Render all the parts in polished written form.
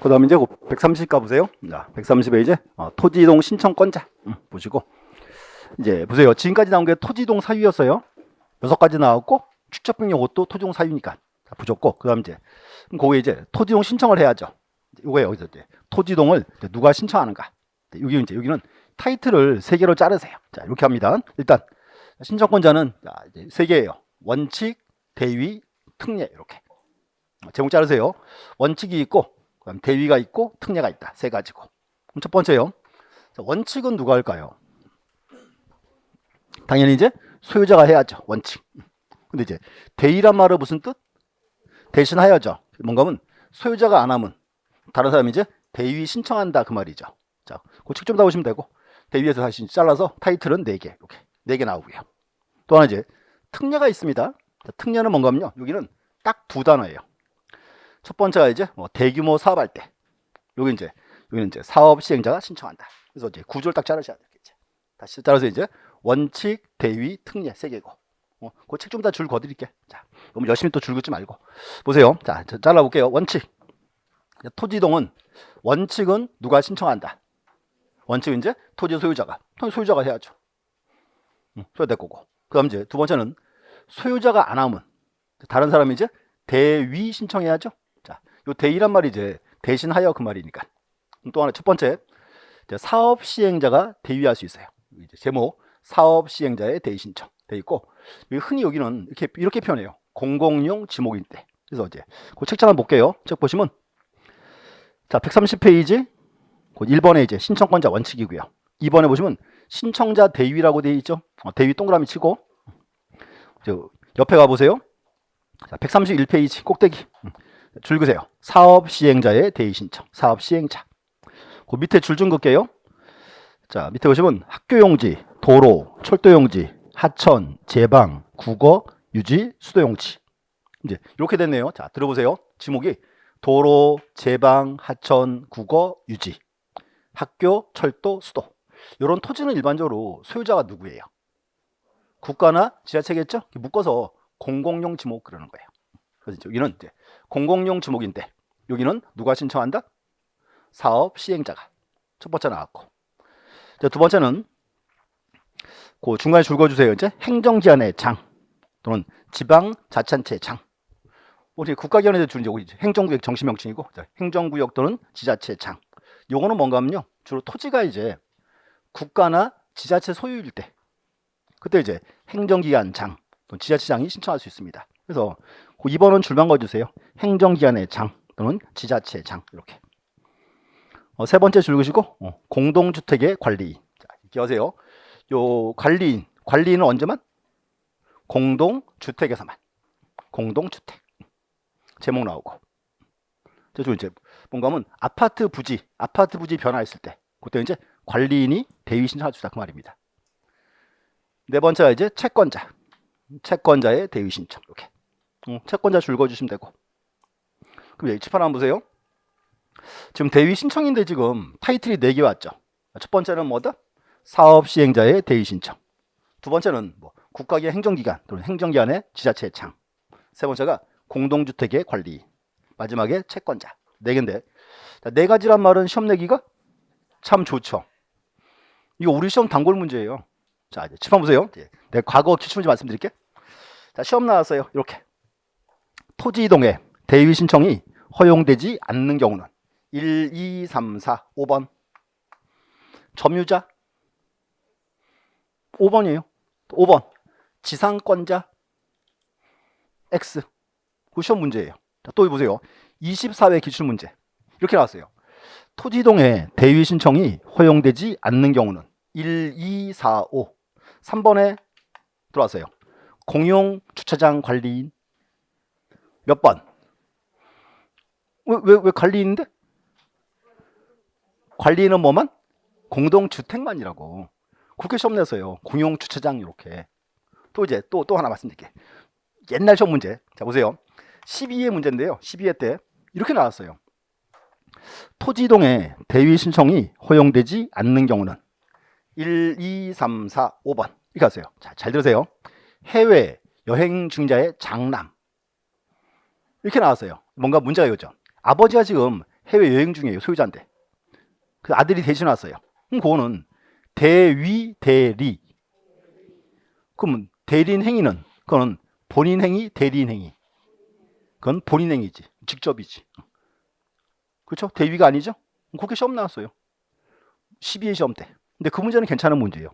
그 다음에 이제 130 가보세요. 자, 130에 이제 토지이동 신청권자 보시고 이제 보세요. 지금까지 나온 게 토지이동 사유였어요. 6가지 나왔고 축적병 요것도 토지이동 사유니까 부족고 그 다음 이제 거기에 이제 토지이동 신청을 해야죠. 이거예요. 여기서 이제 토지이동을 이제 누가 신청하는가. 여기 이제 여기는 타이틀을 3개로 자르세요. 자, 이렇게 합니다. 일단 신청권자는 이제 3개예요. 원칙, 대위, 특례 이렇게 제목 자르세요. 원칙이 있고 그다음 대위가 있고 특례가 있다. 3가지고. 그럼 첫 번째요. 자, 원칙은 누가 할까요? 당연히 이제 소유자가 해야죠. 원칙. 근데 이제 대위란 말은 무슨 뜻? 대신하여죠. 뭔가 하면 소유자가 안 하면 다른 사람이 이제 대위 신청한다 그 말이죠. 자, 그 책 좀 다 보시면 되고 대위에서 다시 잘라서 타이틀은 4개 이렇게 4개 나오고요. 또 하나 이제 특례가 있습니다. 자, 특례는 뭔가 하면요. 여기는 딱 2단어예요. 첫 번째가 이제 대규모 사업할 때 여기는 이제 사업 시행자가 신청한다. 그래서 이제 구조를 딱 자르셔야 되겠죠. 다시 따라서 이제 원칙, 대위, 특례 3개고. 그 책 좀 다 줄 거드릴게. 자, 너무 열심히 또 줄 긋지 말고 보세요. 자, 잘라볼게요. 원칙. 토지이동은 원칙은 누가 신청한다. 원칙은 이제 토지 소유자가 해야죠. 소유될 거고. 그다음 이제 두 번째는 소유자가 안 하면 다른 사람이 이제 대위 신청해야죠. 자, 요 대위란 말이 이제 대신하여 그 말이니까. 또 하나 첫 번째 사업 시행자가 대위할 수 있어요. 이제 제목 사업 시행자의 대위 신청 돼 있고 흔히 여기는 이렇게 표현해요. 공공용 지목인 때. 그래서 이제 그 책장 한번 볼게요. 책 보시면 자 130페이지 1번에 이제 신청권자 원칙이고요. 2번에 보시면 신청자 대위라고 되어 있죠. 대위 동그라미 치고 옆에 가보세요. 자, 131페이지 꼭대기 줄 그세요. 사업 시행자의 대위 신청. 사업 시행자. 그 밑에 줄 좀 긋게요. 자, 밑에 보시면 학교용지, 도로, 철도용지, 하천, 제방, 국어, 유지, 수도용지. 이제 이렇게 됐네요. 자, 들어보세요. 지목이 도로, 제방, 하천, 국어, 유지, 학교, 철도, 수도. 이런 토지는 일반적으로 소유자가 누구예요? 국가나 지자체겠죠? 묶어서 공공용 지목 그러는 거예요. 그래서 여기는 이제 공공용 지목인데 여기는 누가 신청한다? 사업 시행자가. 첫 번째 나왔고. 두 번째는 그 중간에 줄 그어주세요. 이제 행정기관의 장 또는 지방자치단체 장. 우리 국가기관에 줄 이제 행정구역 정시명칭이고 행정구역 또는 지자체 장. 요거는 뭔가 하면요. 주로 토지가 이제 국가나 지자체 소유일 때 그때 이제 행정기관 장 또는 지자체장이 신청할 수 있습니다. 그래서 그 2번은 줄만 그어주세요. 행정기관의 장 또는 지자체 장 이렇게. 세 번째 줄 그시고 공동주택의 관리인. 자, 기억하세요. 요 관리인은 언제만? 공동주택에서만. 공동주택. 제목 나오고. 저 이제 뭔가 하면 아파트 부지 변화했을 때 그때 이제 관리인이 대위 신청할 수 있다 그 말입니다. 네 번째가 이제 채권자의 대위 신청 이렇게. 채권자 줄 그어주시면 되고. 그럼 여기 칠판 한번 보세요. 지금 대위 신청인데 지금 타이틀이 4개 왔죠. 첫 번째는 뭐다? 사업 시행자의 대위 신청. 두 번째는 국가기관 행정기관 또는 행정기관의 지자체 장. 세 번째가 공동주택의 관리. 마지막에 채권자. 4개인데 4가지란 말은 시험 내기가 참 좋죠. 이거 우리 시험 단골 문제예요. 자, 이제 칠판 보세요. 내가 과거 기출문제 말씀드릴게. 자, 시험 나왔어요. 이렇게 토지 이동에 대위 신청이 허용되지 않는 경우는 1, 2, 3, 4, 5번. 점유자 5번이에요. 5번. 지상권자 X. 그 시험 문제예요. 자, 또 보세요. 24회 기출문제. 이렇게 나왔어요. 토지 이동에 대위 신청이 허용되지 않는 경우는 1, 2, 4, 5. 3번에 들어왔어요. 공용 주차장 관리인. 몇 번? 왜 관리인인데? 관리인은 뭐만? 공동주택만이라고. 국회 시험 내서요. 공용 주차장 이렇게. 또 이제 또 하나 말씀드릴게요. 옛날 시험 문제. 자, 보세요. 12회 문제인데요. 12회 때 이렇게 나왔어요. 토지 이동에 대위 신청이 허용되지 않는 경우는 1, 2, 3, 4, 5번. 이렇게 하세요. 자, 잘 들으세요. 해외 여행 중자의 장남. 이렇게 나왔어요. 뭔가 문제가 이거죠. 아버지가 지금 해외 여행 중이에요. 소유자인데. 그 아들이 대신 왔어요. 그럼 그거는 대위 대리. 그러면 대리인 행위는 그거는 본인 행위, 대리인 행위. 그건 본인 행위지. 직접이지. 그렇죠? 대위가 아니죠? 그렇게 시험 나왔어요. 12회 시험 때. 근데 그 문제는 괜찮은 문제예요.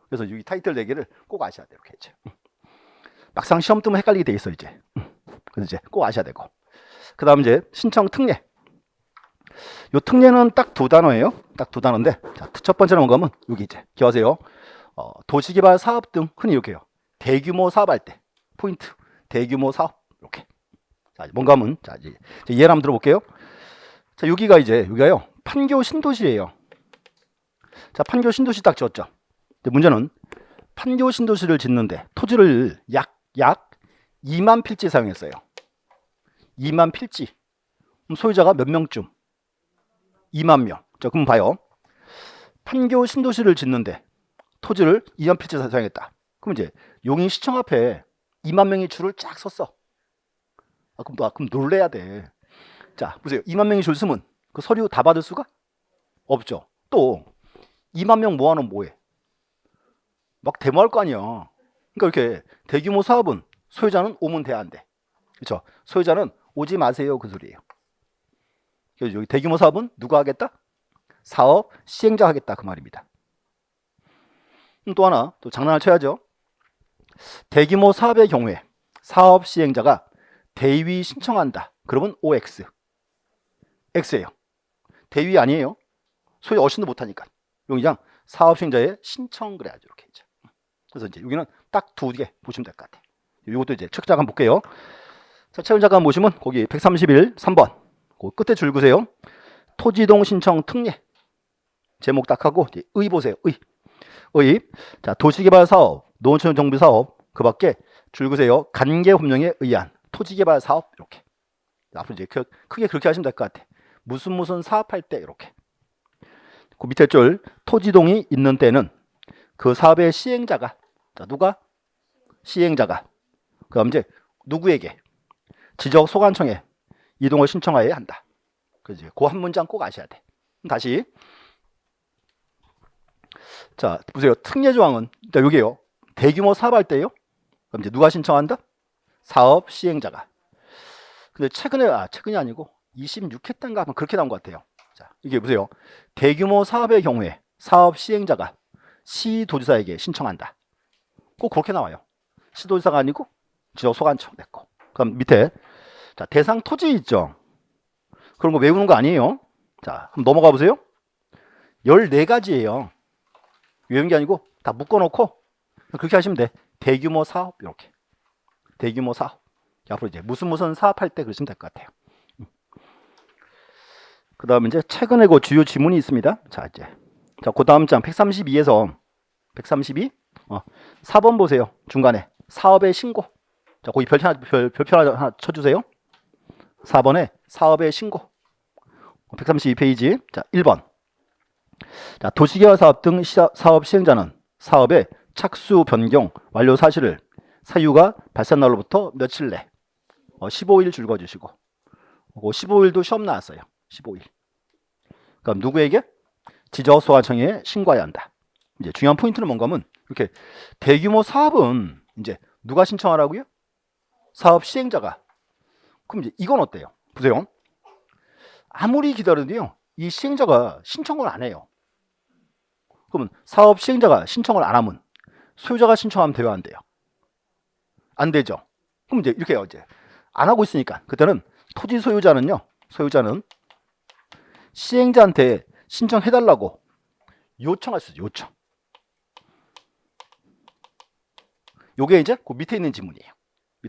그래서 여기 타이틀 4개를 꼭 아셔야 돼요. 이렇게 이제. 막상 시험 뜨면 헷갈리게 돼 있어 이제. 그래서 이제 꼭 아셔야 되고. 그 다음 이제 신청 특례. 요 특례는 딱 2단어예요. 딱 2단어인데, 자, 첫 번째는 뭔가 하면 여기 이제 기억하세요. 도시개발 사업 등 흔히 이렇게 해요. 대규모 사업할 때 포인트. 대규모 사업 이렇게. 자, 뭔가 하면 자 이제 예를 한번 들어볼게요. 자, 여기가요. 판교 신도시예요. 자, 판교 신도시 딱 지었죠. 근데 문제는 판교 신도시를 짓는데 토지를 약 2만 필지 사용했어요. 2만 필지. 그럼 소유자가 몇 명쯤? 2만 명. 자, 그럼 봐요. 판교 신도시를 짓는데 토지를 2만 필지 사용했다. 그럼 이제 용인시청 앞에 2만 명이 줄을 쫙 섰어. 그럼 놀래야 돼. 자, 보세요. 2만 명이 줄 서면 그 서류 다 받을 수가 없죠. 또 2만 명 모아놓으면 뭐해? 막 데모할 거 아니야. 그러니까 이렇게 대규모 사업은 소유자는 오면 돼, 안 돼? 그렇죠? 소유자는 오지 마세요, 그 소리예요. 그래서 여기 대규모 사업은 누가 하겠다? 사업 시행자 하겠다, 그 말입니다. 또 하나 또 장난을 쳐야죠. 대규모 사업의 경우에 사업 시행자가 대위 신청한다. 그러면 OX. X예요. 대위 아니에요. 소위 어신도 못하니까. 여기장 사업 시행자의 신청 그래야죠. 이렇게 이제. 그래서 이제 여기는 딱 2개 보시면 될 것 같아요. 이것도 이제 책 잠깐 볼게요. 자, 책 잠깐 보시면 거기 131 3번. 그 끝에 줄 그세요. 토지이동 신청 특례. 제목 딱 하고 의 보세요. 의. 자, 도시개발 사업, 농어촌 정비 사업, 그 밖에 줄 그세요. 관계 법령에 의한 토지개발 사업 이렇게. 앞으로 이제 크게 그렇게 하시면 될 것 같아. 무슨 사업할 때 이렇게. 그 밑에 줄 토지동이 있는 때는 그 사업의 시행자가, 자, 누가? 시행자가. 그다음 이제 누구에게? 지적 소관청에 이동을 신청하여야 한다. 그지? 그 한 문장 꼭 아셔야 돼. 다시. 자, 보세요. 특례 조항은 여기에요. 대규모 사업할 때요. 그럼 이제 누가 신청한다? 사업 시행자가. 근데 최근이 아니고 26회 때인가 하면 그렇게 나온 것 같아요. 자, 이게 보세요. 대규모 사업의 경우에 사업 시행자가 시도지사에게 신청한다. 꼭 그렇게 나와요. 시도지사가 아니고 지적소관청 됐고. 그럼 밑에 자, 대상 토지 있죠. 그런 거 외우는 거 아니에요. 자, 한번 넘어가 보세요. 14가지예요. 외운 게 아니고 다 묶어놓고 그렇게 하시면 돼. 대규모 사업 이렇게. 대규모 사업. 앞으로 이제 무슨 사업할 때 그러시면 될 것 같아요. 그 다음에 이제 최근에 그 주요 지문이 있습니다. 자, 이제. 자, 그 다음 장 132에서 132. 4번 보세요. 중간에. 사업의 신고. 자, 거기 별표 하나 쳐주세요. 4번에 사업의 신고. 132페이지. 자, 1번. 자, 도시개발 사업 등 사업 시행자는 사업의 착수 변경 완료 사실을 사유가 발생 날로부터 며칠 내 15일 줄 거주시고 15일도 시험 나왔어요. 15일. 그럼 누구에게? 지적소관청에 신고해야 한다. 이제 중요한 포인트는 뭔가 하면 이렇게 대규모 사업은 이제 누가 신청하라고요? 사업 시행자가. 그럼 이제 이건 어때요? 보세요. 아무리 기다려도요. 이 시행자가 신청을 안 해요. 그러면 사업 시행자가 신청을 안 하면 소유자가 신청하면 돼요, 안 돼요? 안 되죠. 그럼 이제 이렇게 해요. 이제 안 하고 있으니까 그때는 토지 소유자는 시행자한테 신청해달라고 요청할 수 있어요. 요청. 요게 이제 그 밑에 있는 지문이에요.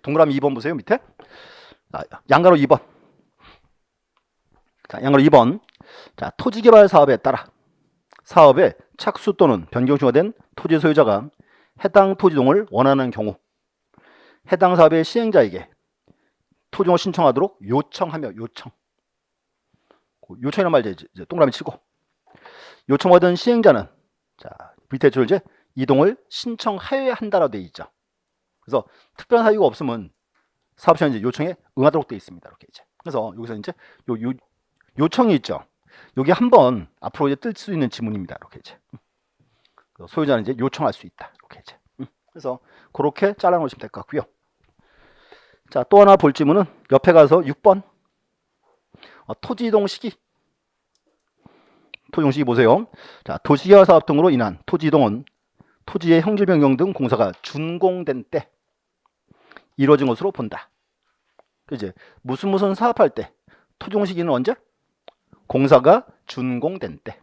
동그라미 2번 보세요. 밑에. 양가로 2번. 자, 양가로 2번. 자, 토지개발 사업에 따라 사업의 착수 또는 변경 중화된 토지 소유자가 해당 토지동을 원하는 경우 해당 사업의 시행자에게 토지동을 신청하도록 요청하며 요청이란 말 이제 동그라미 치고 요청받은 시행자는 자, 밑에 줄 이제 이동을 신청하여야 한다라고 되어 있죠. 그래서 특별한 사유가 없으면 사업시행자 요청에 응하도록 되어 있습니다. 이렇게 이제. 그래서 여기서 이제 요청이 있죠. 여기 한번 앞으로 이제 뜰 수 있는 지문입니다. 이렇게 이제 소유자는 이제 요청할 수 있다. 이렇게 이제. 그래서 그렇게 잘라 놓으시면 될 것 같고요. 자, 또 하나 볼 지문은 옆에 가서 6번 토지 이동 시기. 토지 이동 시기 보세요. 자, 도시개발 사업 등으로 인한 토지 이동은 토지의 형질 변경 등 공사가 준공된 때 이루어진 것으로 본다. 이제 무슨 사업할 때 토지 이동 시기는 언제? 공사가 준공된 때.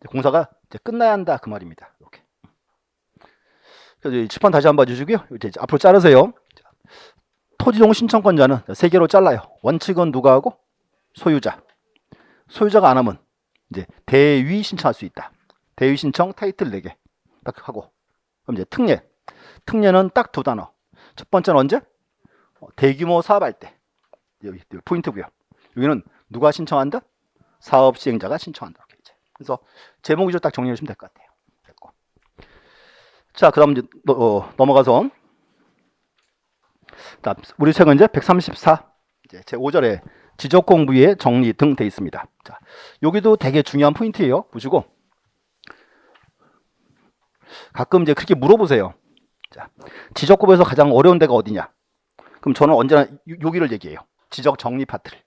공사가 이제 끝나야 한다 그 말입니다. 이렇게. 그래서 칠판 다시 한번 봐주시고요. 이제 앞으로 자르세요. 토지이동 신청권자는 세 개로 잘라요. 원칙은 누가 하고? 소유자. 소유자가 안 하면 이제 대위 신청할 수 있다. 대위 신청 타이틀 4개 딱 하고. 그럼 이제 특례. 특례는 딱 두 단어. 첫 번째는 언제? 대규모 사업할 때. 여기 포인트고요. 여기는 누가 신청한다? 사업 시행자가 신청한다. 그래서 제목 위주로 딱 정리해 주시면 될 것 같아요. 됐고. 자, 그다음 이제 넘어가서 우리 책은 이제 134 이제 제 5절에 지적 공부의 정리 등 돼 있습니다. 자, 여기도 되게 중요한 포인트예요. 보시고 가끔 이제 그렇게 물어보세요. 자, 지적 공부에서 가장 어려운 데가 어디냐? 그럼 저는 언제나 여기를 얘기해요. 지적 정리 파트를.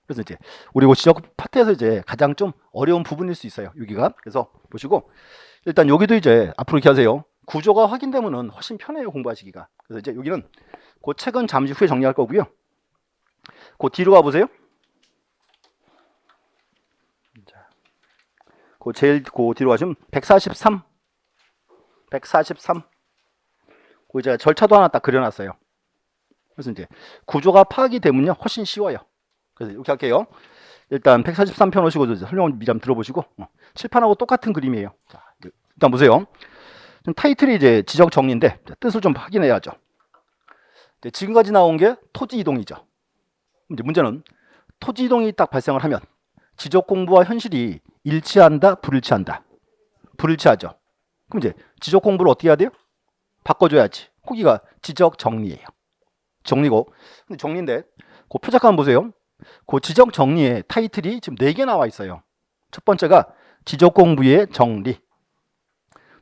그래서 이제 우리 지적 파트에서 이제 가장 좀 어려운 부분일 수 있어요. 여기가. 그래서 보시고 일단 여기도 이제 앞으로 이렇게 하세요. 구조가 확인되면은 훨씬 편해요. 공부하시기가. 그래서 이제 여기는 그 책은 잠시 후에 정리할 거고요. 그 뒤로 가보세요. 자, 그 제일 그 뒤로 가시면 143. 그 제가 절차도 하나 딱 그려놨어요. 그래서 이제 구조가 파악이 되면요 훨씬 쉬워요. 그래서 이렇게 할게요. 일단 143편 오시고 설명을 미리 한번 들어보시고 칠판하고 똑같은 그림이에요. 자, 일단 보세요. 타이틀이 이제 지적 정리인데 뜻을 좀 확인해야죠. 지금까지 나온 게 토지 이동이죠. 이제 문제는 토지 이동이 딱 발생을 하면 지적 공부와 현실이 일치한다, 불일치한다. 불일치하죠. 그럼 이제 지적 공부를 어떻게 해야 돼요? 바꿔줘야지. 거기가 지적 정리예요. 정리고. 근데 정리인데 그 표작 한번 보세요. 그 지적 정리의 타이틀이 지금 4개 나와 있어요. 첫 번째가 지적 공부의 정리.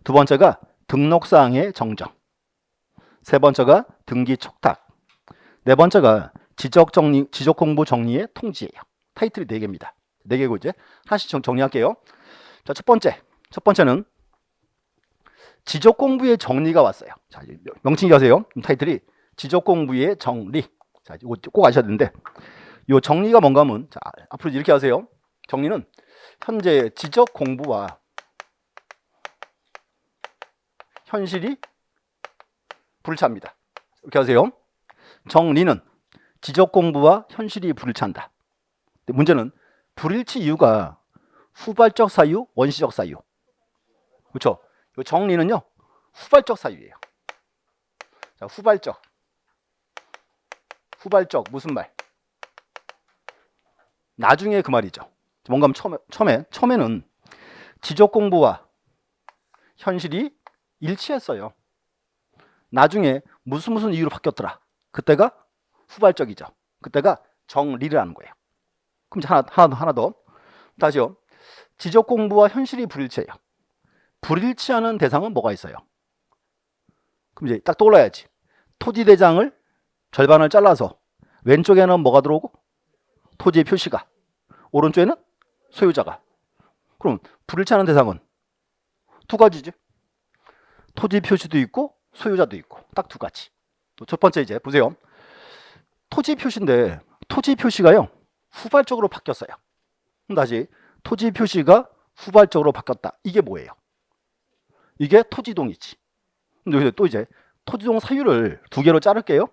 두 번째가 등록사항의 정정. 세 번째가 등기 촉탁. 네 번째가 지적 공부 정리의 통지예요. 타이틀이 4개입니다. 4개고 이제 하나씩 정리할게요. 자, 첫 번째는 지적 공부의 정리가 왔어요. 자, 명칭이 하세요. 타이틀이 지적 공부의 정리. 자, 이거 꼭 아셔야 되는데 이 정리가 뭔가 하면 자, 앞으로 이렇게 하세요. 정리는 현재 지적 공부와 현실이 불일치합니다. 이렇게 하세요. 정리는 지적 공부와 현실이 불일치한다. 문제는 불일치 이유가 후발적 사유, 원시적 사유. 그렇죠? 이 정리는요 후발적 사유예요. 자, 후발적 무슨 말? 나중에 그 말이죠. 뭔가 처음에는 지적 공부와 현실이 일치했어요. 나중에 무슨 이유로 바뀌었더라. 그때가 후발적이죠. 그때가 정리를 하는 거예요. 그럼 이제 하나 더. 다시요. 지적 공부와 현실이 불일치해요. 불일치하는 대상은 뭐가 있어요? 그럼 이제 딱 떠올라야지. 토지 대장을 절반을 잘라서 왼쪽에는 뭐가 들어오고? 토지 표시가. 오른쪽에는 소유자가. 그럼 불일치하는 대상은 두 가지지. 토지 표시도 있고 소유자도 있고 딱 두 가지. 첫 번째 이제 보세요. 토지 표시인데 토지 표시가요 후발적으로 바뀌었어요. 그럼 다시 토지 표시가 후발적으로 바뀌었다. 이게 뭐예요? 이게 토지동이지. 근데 또 이제 토지동 사유를 2개로 자를게요.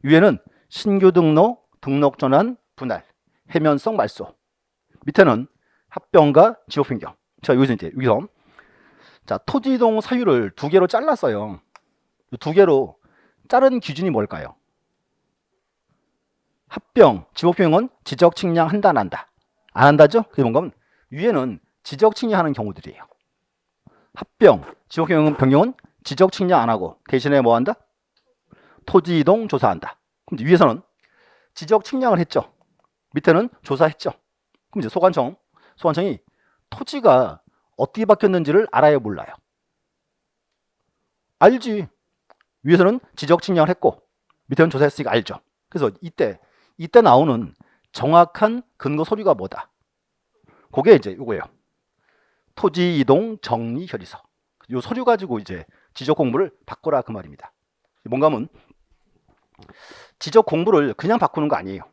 위에는 신규 등록, 등록 전환, 분할, 해면성 말소. 밑에는 합병과 지역 변경. 자, 여기서 자, 토지동 사유를 2개로 잘랐어요. 2개로 자른 기준이 뭘까요? 합병, 지역 변경은 지적 측량 한다 안 한다? 안 한다죠? 그게 뭔가 위에는 지적 측량하는 경우들이에요. 합병, 지역 변경은 지적 측량 안 하고 대신에 뭐 한다? 토지 이동 조사한다. 그럼 위에서는 지적 측량을 했죠. 밑에는 조사했죠. 그럼 이제 소관청이 토지가 어떻게 바뀌었는지를 알아요, 몰라요? 알지. 위에서는 지적 측량을 했고 밑에는 조사했으니까 알죠. 그래서 이때 나오는 정확한 근거 서류가 뭐다? 그게 이제 이거예요. 토지 이동 정리 결의서. 이 서류 가지고 이제 지적 공부를 바꿔라 그 말입니다. 뭔가 하면 지적 공부를 그냥 바꾸는 거 아니에요.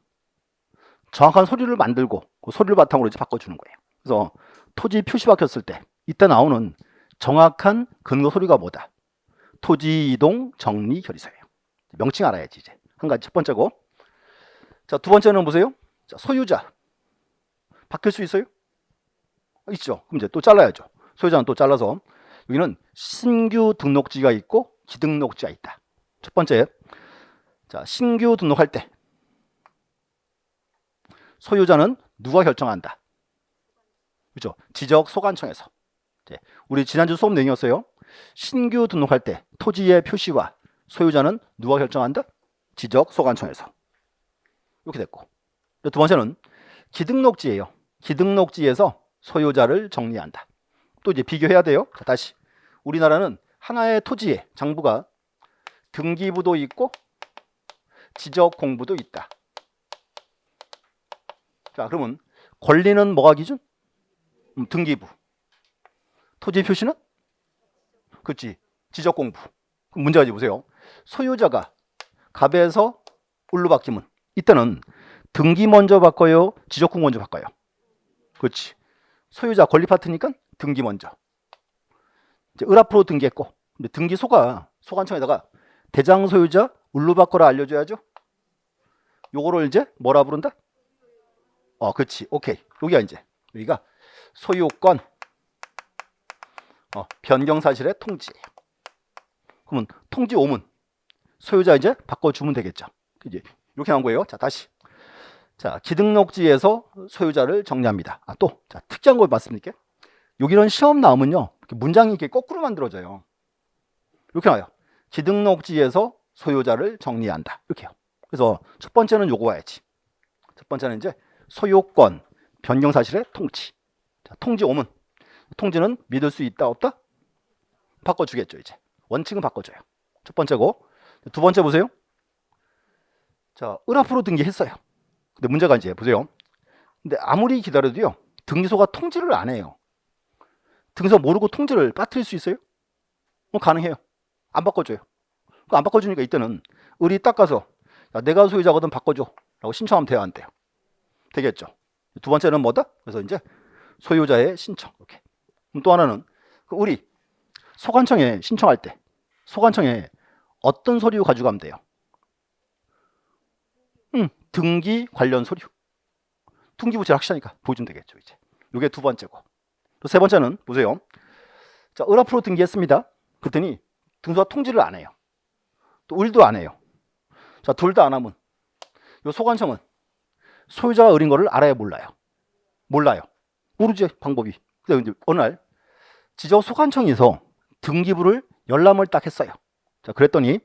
정확한 서류를 만들고 그 서류를 바탕으로 이제 바꿔주는 거예요. 그래서 토지 표시 바뀌었을 때 이때 나오는 정확한 근거 서류가 뭐다? 토지 이동 정리 결의서예요. 명칭 알아야지 이제. 한 가지 첫 번째고. 자, 두 번째는 보세요. 자, 소유자. 바뀔 수 있어요? 있죠. 그럼 이제 또 잘라야죠. 소유자는 또 잘라서 여기는 신규 등록지가 있고 기등록지가 있다. 첫 번째. 자, 신규 등록할 때 소유자는 누가 결정한다? 그렇죠? 지적 소관청에서. 우리 지난주 수업 내용이었어요. 신규 등록할 때 토지의 표시와 소유자는 누가 결정한다? 지적 소관청에서. 이렇게 됐고. 두 번째는 기등록지예요. 기등록지에서 소유자를 정리한다. 또 이제 비교해야 돼요. 자, 다시. 우리나라는 하나의 토지에 장부가 등기부도 있고 지적 공부도 있다. 자, 그러면 권리는 뭐가 기준? 등기부. 토지 표시는? 그렇지. 지적 공부. 그럼 문제가 이제 보세요. 소유자가 갑에서 을로 바뀌면 이때는 등기 먼저 바꿔요? 지적 공부 먼저 바꿔요? 그렇지. 소유자 권리 파트니까 등기 먼저. 이제 을 앞으로 등기했고 근데 등기소가 소관청에다가 대장 소유자 을로 바꿔라 알려줘야죠. 요거를 이제 뭐라 부른다? 그렇지. 오케이. 여기가 소유권 변경 사실의 통지예요. 그러면 통지 오문 소유자 이제 바꿔주면 되겠죠. 이제 이렇게 나온 거예요. 자, 다시. 자, 기등록지에서 소유자를 정리합니다. 또 자, 특이한 거 말씀드릴게요. 여기는 시험 나오면요. 문장이 이렇게 거꾸로 만들어져요. 이렇게 나와요. 기등록지에서 소유자를 정리한다. 이렇게요. 그래서 첫 번째는 요거 와야지. 첫 번째는 이제 소유권 변경 사실의 통지. 자, 통지 오문. 통지는 믿을 수 있다 없다? 바꿔주겠죠. 이제 원칙은 바꿔줘요. 첫 번째고. 두 번째 보세요. 자, 을 앞으로 등기했어요. 근데 문제가 이제 보세요. 근데 아무리 기다려도요. 등기소가 통지를 안 해요. 등기소 모르고 통지를 빠뜨릴 수 있어요? 가능해요. 안 바꿔줘요. 안 바꿔주니까 이때는 을이 딱 가서 야, 내가 소유자거든 바꿔줘 라고 신청하면 돼요, 안 돼요? 되겠죠. 두 번째는 뭐다? 그래서 이제 소유자의 신청. 이렇게. 또 하나는 을이 소관청에 신청할 때 소관청에 어떤 서류 가져가면 돼요? 등기 관련 서류. 등기부 제일 확실하니까 보여주면 되겠죠. 이제 이게 두 번째고. 또 세 번째는 보세요. 자, 을 앞으로 등기했습니다. 그랬더니 등소가 통지를 안 해요. 또 을도 안 해요. 자, 둘 다 안 하면 이 소관청은 소유자가 을인 거를 알아야 몰라요? 몰라요. 모르지 방법이. 근데 이제 어느 날 지적 소관청에서 등기부를 열람을 딱 했어요. 자, 그랬더니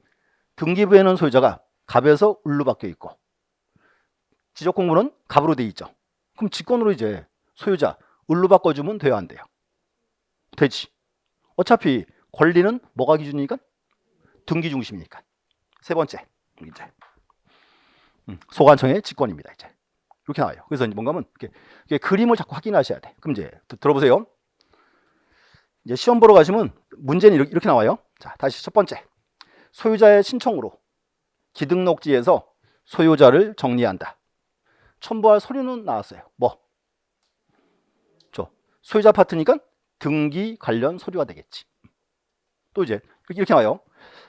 등기부에는 소유자가 갑에서 을로 바뀌어 있고 지적 공부는 갑으로 돼 있죠. 그럼 직권으로 이제 소유자 을로 바꿔주면 돼요, 안 돼요? 되지. 어차피 권리는 뭐가 기준이니까? 등기 중심이니까. 세 번째 이제 소관청의 직권입니다. 이제 이렇게 나와요. 그래서 이제 뭔가 하면 이렇게 그림을 자꾸 확인하셔야 돼. 그럼 이제 들어보세요. 이제 시험 보러 가시면 문제는 이렇게 나와요. 자, 다시 첫 번째. 소유자의 신청으로 기등록지에서 소유자를 정리한다. 첨부할 서류는 나왔어요. 뭐? 소유자 파트니까 등기 관련 서류가 되겠지. 또 이제 이렇게 나와요.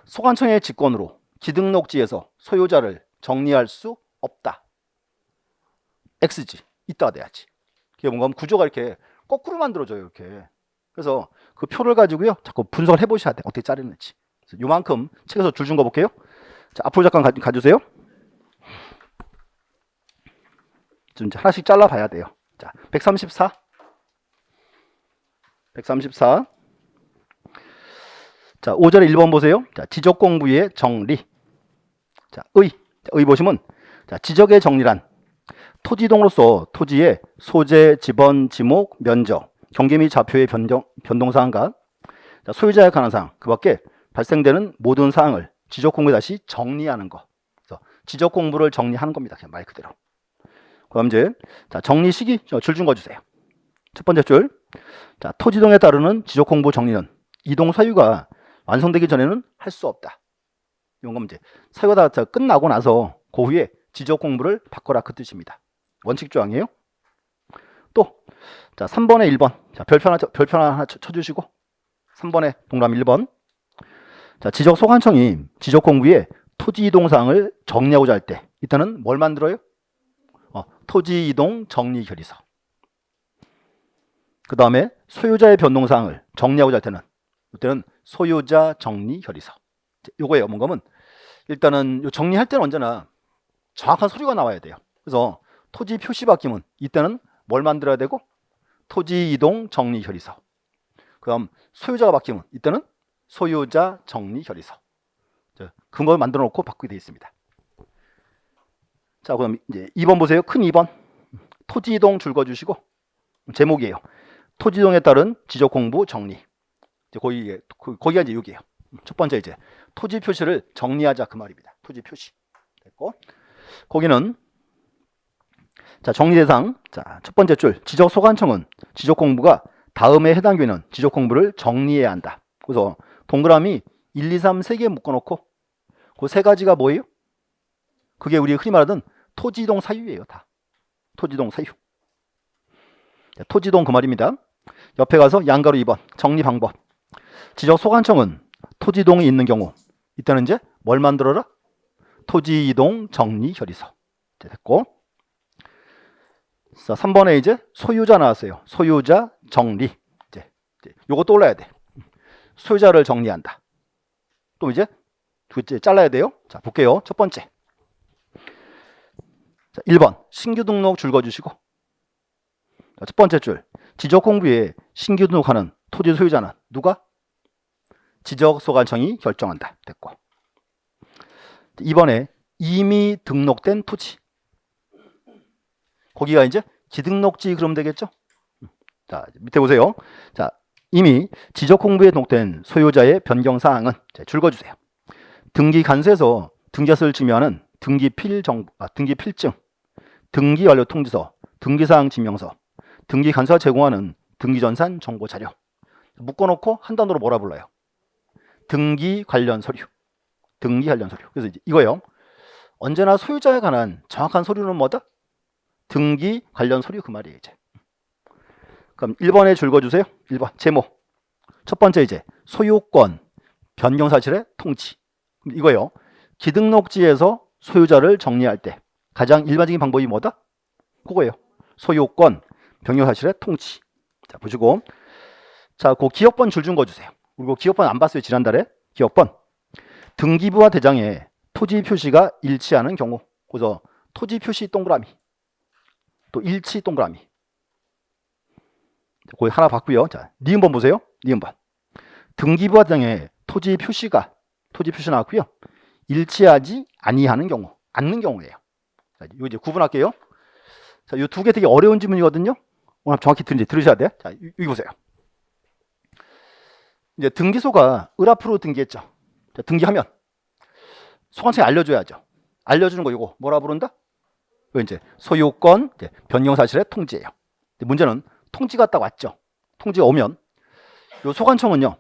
소관청의 직권으로 기등록지에서 소유자를 정리할 수 없다. X지. 이따가 돼야지. 그게 뭔가 구조가 이렇게 거꾸로 만들어져요. 이렇게. 그래서 그 표를 가지고요. 자꾸 분석을 해보셔야 돼. 어떻게 자르는지. 요만큼 책에서 줄 준 거 볼게요. 자, 앞으로 잠깐 가주세요. 좀 하나씩 잘라봐야 돼요. 자, 134. 134. 자, 5절에 1번 보세요. 자, 지적 공부의 정리. 자, 의 보시면 자, 지적의 정리란 토지이동으로서 토지의 소재, 지번, 지목, 면적, 경계 및 좌표의 변동사항과 소유자에 관한 사항, 그 밖에 발생되는 모든 사항을 지적공부에 다시 정리하는 거. 그래서 지적공부를 정리하는 겁니다. 그냥 말 그대로. 그럼 이제 정리 시기 줄 준 거 주세요. 첫 번째 줄. 자, 토지이동에 따르는 지적공부 정리는 이동 사유가 완성되기 전에는 할 수 없다. 이런 건 이제 사유가 다 끝나고 나서 그 후에 지적공부를 바꿔라 그 뜻입니다. 원칙 조항이에요. 또, 자, 3번에 1번. 자, 별표 하나 쳐주시고. 3번에 동그라미 1번. 자, 지적소관청이 지적공부에 토지이동사항을 정리하고자 할 때, 이때는 뭘 만들어요? 토지이동 정리결의서. 그 다음에 소유자의 변동사항을 정리하고자 할 때는, 이때는 소유자 정리결의서. 요거예요. 뭔가면, 일단은 정리할 때는 언제나 정확한 서류가 나와야 돼요. 그래서 토지 표시 바뀌면 이때는 뭘 만들어야 되고 토지 이동 정리 결의서. 그다음 소유자가 바뀌면 이때는 소유자 정리 결의서. 근거를 만들어 놓고 바꾸게 되어 있습니다. 자, 그럼 이제 2번 보세요. 큰 2번. 토지 이동 줄 그어주시고 제목이에요. 토지 이동에 따른 지적 공부 정리. 이제 거기가 이제 여기예요. 첫 번째 이제 토지 표시를 정리하자 그 말입니다. 토지 표시. 됐고. 거기는 자, 정리 대상. 자, 첫 번째 줄. 지적 소관청은 지적 공부가 다음에 해당 교회는 지적 공부를 정리해야 한다. 그래서 동그라미 1, 2, 3 3개 묶어 놓고 그 세 가지가 뭐예요? 그게 우리 흔히 말하던 토지이동 사유예요, 다. 토지이동 사유. 자, 토지이동 그 말입니다. 옆에 가서 양가로 2번. 정리 방법. 지적 소관청은 토지이동이 있는 경우 이때는 이제 뭘 만들어라? 토지이동 정리 결의서. 됐고. 자, 3번에 이제 소유자 나왔어요. 소유자 정리. 이제 요거 떠올라야 돼. 소유자를 정리한다. 또 이제 둘째 잘라야 돼요. 자, 볼게요. 첫 번째. 자, 1번. 신규 등록 줄 그어주시고. 자, 첫 번째 줄. 지적 공부에 신규 등록하는 토지 소유자는 누가? 지적소관청이 결정한다. 됐고. 2번에 이미 등록된 토지. 거기가 이제 기등록지 그러면 되겠죠? 자, 밑에 보세요. 자, 이미 지적 공부에 등록된 소유자의 변경 사항은 줄 그어주세요. 등기 간수에서 등기사를 증명하는 등기 필증, 등기 완료 통지서, 등기사항 증명서, 등기 간수가 제공하는 등기전산 정보 자료. 묶어놓고 한 단어로 뭐라 불러요? 등기 관련 서류. 등기 관련 서류. 그래서 이제 이거요. 언제나 소유자에 관한 정확한 서류는 뭐다? 등기 관련 서류 그 말이에요, 이제. 그럼 1번에 줄 그어주세요. 1번 제목. 첫 번째 이제 소유권 변경 사실의 통지. 이거요. 기등록지에서 소유자를 정리할 때 가장 일반적인 방법이 뭐다? 그거예요. 소유권 변경 사실의 통지. 자, 보시고. 자, 그 기억번 줄 준 거 주세요. 그리고 기억번 안 봤어요, 지난달에. 기억번. 등기부와 대장에 토지 표시가 일치하는 경우. 그래서 토지 표시 동그라미. 또 일치 동그라미. 거기 하나 봤고요. 자, 니은번 보세요. 니은번. 등기부와 대장에 토지 표시 나왔고요. 일치하지 아니하는 경우, 않는 경우예요. 자, 이거 이제 구분할게요. 자, 이 두 개 되게 어려운 질문이거든요. 오늘 정확히 들으셔야 돼. 자, 여기 보세요. 이제 등기소가 을 앞으로 등기했죠. 자, 등기하면 소관청에 알려줘야죠. 알려주는 거 이거 뭐라 부른다? 이거 이제 소유권 변경 사실의 통지예요. 문제는 통지가 딱 왔죠. 통지가 오면 요 소관청은요.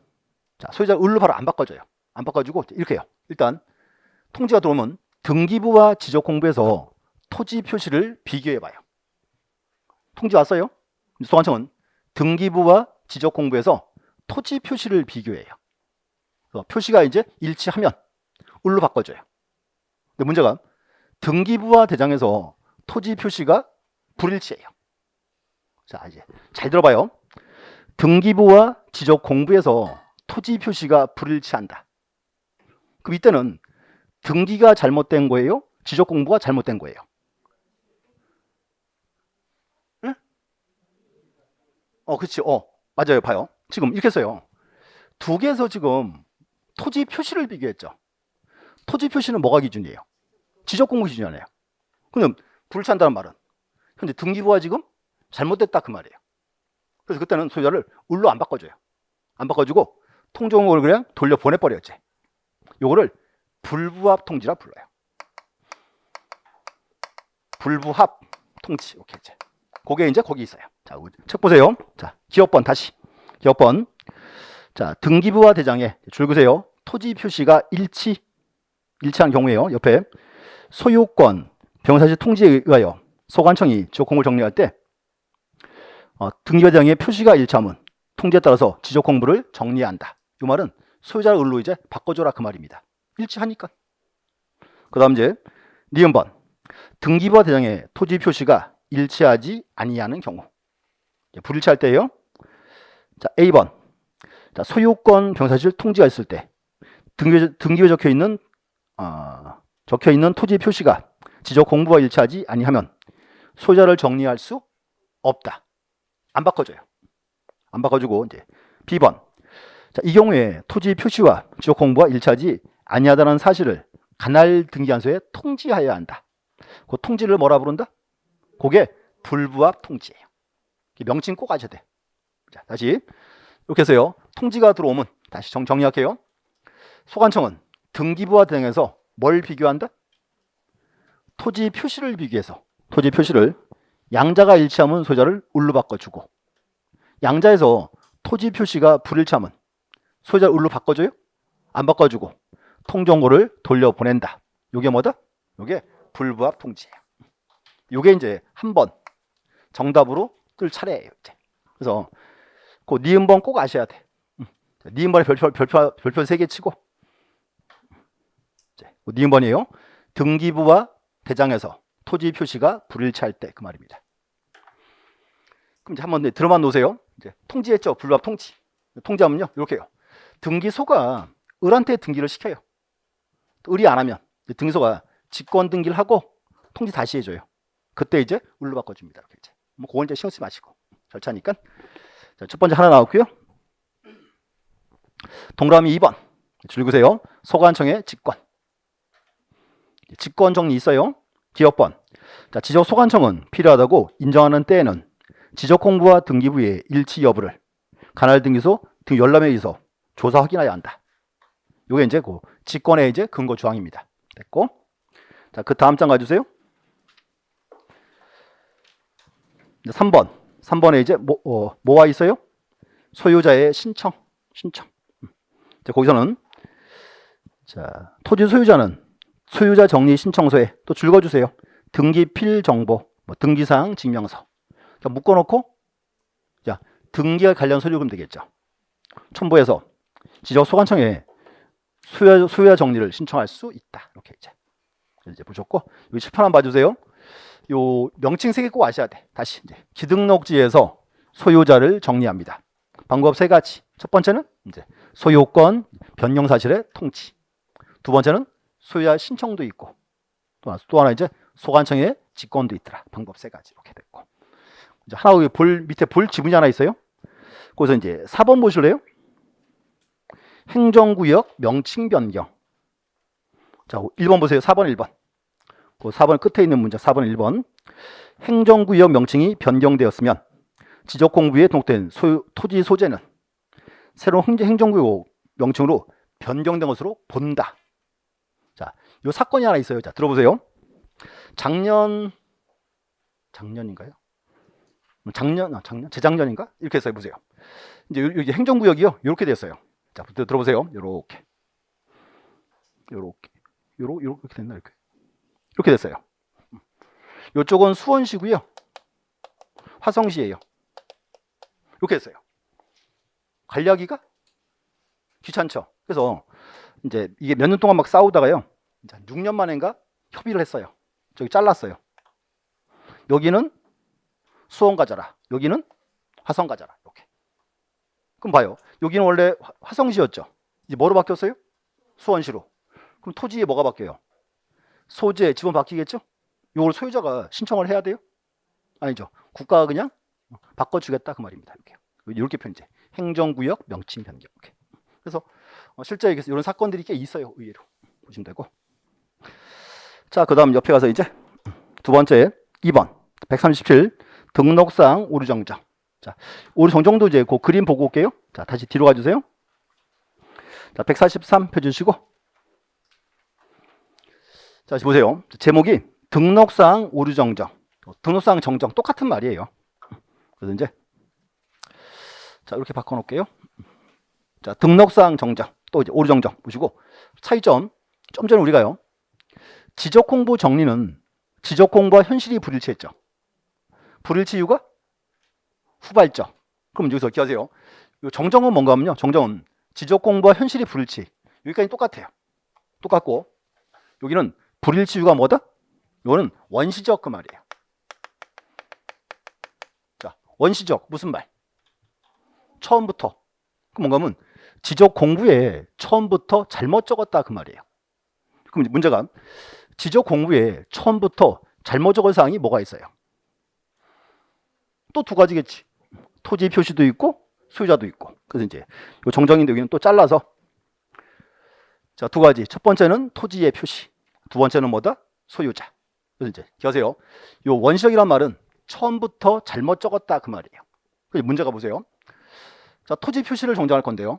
자, 소유자 을로 바로 안 바꿔줘요. 안 바꿔주고 이렇게 해요. 일단 통지가 들어오면 등기부와 지적공부에서 토지 표시를 비교해봐요. 통지 왔어요? 소관청은 등기부와 지적공부에서 토지 표시를 비교해요. 표시가 이제 일치하면 을로 바꿔줘요. 근데 문제가 등기부와 대장에서 토지 표시가 불일치해요. 자, 이제 잘 들어봐요. 등기부와 지적공부에서 토지 표시가 불일치한다. 그럼 이때는 등기가 잘못된 거예요? 지적공부가 잘못된 거예요? 응? 그렇지. 맞아요. 봐요. 지금 이렇게 써요. 두 개에서 지금 토지 표시를 비교했죠. 토지 표시는 뭐가 기준이에요? 지적공부 기준이잖아요. 그럼 불일치한다는 말은 근데 등기부가 지금 잘못됐다 그 말이에요. 그래서 그때는 소유자를 을로 안 바꿔줘요. 안 바꿔주고 통정을 그냥 돌려 보내버렸지. 요거를 불부합 통지라 불러요. 불부합 통지. 오케이, 이제 그게 이제 거기 있어요. 자, 책 보세요. 자, 기업번 다시. 기업번. 자, 등기부와 대장에 줄 그세요. 토지 표시가 일치한 경우에요. 옆에 소유권 병사시 통지에 의하여 소관청이 지적공고를 정리할 때 등기부와 대장의 표시가 일치하면 통지에 따라서 지적공부를 정리한다. 이 말은 소유자를 을로 이제 바꿔줘라 그 말입니다. 일치하니까. 그 다음 이제 니은번. 등기부와 대장의 토지 표시가 일치하지 아니하는 경우. 불일치할 때예요. 자, A번. 자, 소유권 병사실 통지가 있을 때 등기부에 적혀 있는 토지 표시가 지적 공부와 일치하지 아니하면 소유자를 정리할 수 없다. 안 바꿔줘요. 안 바꿔주고 이제 B번. 자, 이 경우에 토지 표시와 지적 공부와 일치하지 아니하다는 사실을 관할 등기관서에 통지하여야 한다. 그 통지를 뭐라 부른다? 그게 불부합 통지예요. 명칭 꼭 아셔야 돼. 자, 다시 이렇게 해서요. 통지가 들어오면 다시 정리할게요. 소관청은 등기부와 대장에서 뭘 비교한다? 토지 표시를 비교해서 토지 표시를 양자가 일치하면 소유자를 을로 바꿔주고 양자에서 토지 표시가 불일치하면 소유자를 을로 바꿔줘요? 안 바꿔주고 통정고를 돌려보낸다. 요게 뭐다? 요게 불부합 통지예요. 요게 이제 한 번 정답으로 뜰 차례예요. 이제. 그래서 그 니은번 꼭 아셔야 돼. 니은번에 별표 3개 치고 니은번이에요. 등기부와 대장에서 토지 표시가 불일치할 때 그 말입니다. 그럼 이제 한번 들어만 놓으세요. 이제 통지했죠. 불부합 통지. 통지하면요. 이렇게요. 등기소가 을한테 등기를 시켜요. 을이 안 하면 등기소가 직권 등기를 하고 통지 다시 해줘요. 그때 이제 을로 바꿔줍니다. 이렇게 이제. 뭐 그건 이제 신경 쓰지 마시고 절차니까. 자, 첫 번째 하나 나왔고요. 동그라미 2번 줄그세요. 소관청의 직권. 직권 정리 있어요. 기업번. 자, 지적 소관청은 필요하다고 인정하는 때에는 지적 공부와 등기부의 일치 여부를 관할 등기소 등 열람에 의해서 조사 확인하여야 한다. 요게 이제 그 직권의 이제 근거 조항입니다. 됐고. 자, 그 다음 장 가주세요. 3번에 이제 뭐가 있어요? 소유자의 신청. 자, 거기서는 자, 토지 소유자는 소유자 정리 신청서에 또 줄거주세요. 등기필 정보, 등기사항 증명서. 자, 묶어놓고 자, 등기와 관련 서류 그러면 되겠죠. 첨부해서 지적 소관청에 소유자 정리를 신청할 수 있다. 이렇게 이제 보셨고 여기 칠판 한번 봐주세요. 요 명칭 3개 꼭 아셔야 돼. 다시 이제 기등록지에서 소유자를 정리합니다. 방법 3가지. 첫 번째는 이제 소유권 변경 사실의 통지. 두 번째는 소유자 신청도 있고 또 하나 이제 소관청의 직권도 있더라. 방법 3가지 이렇게 됐고. 이제 하나 밑에 볼 지문이 하나 있어요. 거기서 이제 4번 보실래요? 행정구역 명칭 변경. 자, 1번 보세요. 4번 1번. 그 4번 끝에 있는 문제 4번 1번. 행정구역 명칭이 변경되었으면 지적공부에 등록된 토지 소재는 새로운 행정구역 명칭으로 변경된 것으로 본다. 자, 요 사건이 하나 있어요. 자, 들어보세요. 작년인가요? 재작년인가? 이렇게 해서 해보세요. 이제 여기 행정구역이요. 이렇게 됐어요. 자, 들어보세요. 요렇게 됐나 이렇게 됐어요. 이쪽은 수원시고요. 화성시예요. 이렇게 됐어요. 관리하기가 귀찮죠. 그래서 이제 이게 몇 년 동안 막 싸우다가요. 6년 만인가 협의를 했어요. 저기 잘랐어요. 여기는 수원 가져라. 여기는 화성 가져라. 이렇게. 그럼 봐요. 여기는 원래 화성시였죠. 이제 뭐로 바뀌었어요? 수원시로. 그럼 토지에 뭐가 바뀌어요? 소재, 지분 바뀌겠죠? 이걸 소유자가 신청을 해야 돼요? 아니죠. 국가가 그냥 바꿔주겠다 그 말입니다. 이렇게 편제. 행정구역 명칭 변경. 이렇게. 그래서 실제 이런 사건들이 꽤 있어요. 의외로 보시면 되고. 자, 그 다음 옆에 가서 이제 두 번째 2번 137 등록상 오류 정정. 자, 오류 정정도 이제 그 그림 보고 올게요. 자, 다시 뒤로 가주세요. 자, 143 펴주시고. 자, 다시 보세요. 제목이 등록상 오류 정정. 등록상 정정 똑같은 말이에요. 그래서 이제 자, 이렇게 바꿔 놓을게요. 자, 등록상 정정 또 이제 오류 정정 보시고 차이점. 좀 전에 우리가요. 지적 홍보 정리는 지적 홍보와 현실이 불일치했죠. 불일치 이유가 후발적. 그럼 여기서 기하세요. 정정은 뭔가 하면요. 정정은 지적 홍보와 현실이 불일치. 여기까지 똑같아요. 똑같고 여기는 불일치 이유가 뭐다? 이거는 원시적 그 말이에요. 자, 원시적 무슨 말? 처음부터. 그 뭔가 하면 지적 공부에 처음부터 잘못 적었다 그 말이에요. 그럼 문제가 지적 공부에 처음부터 잘못 적은 사항이 뭐가 있어요? 또 두 가지겠지. 토지 표시도 있고 소유자도 있고. 그래서 이제 이 정정인데 여기는 또 잘라서 자, 두 가지. 첫 번째는 토지의 표시. 두 번째는 뭐다? 소유자. 그래서 이제 기하세요. 이 원시적이란 말은 처음부터 잘못 적었다 그 말이에요. 그래서 문제가 보세요. 자, 토지 표시를 정정할 건데요.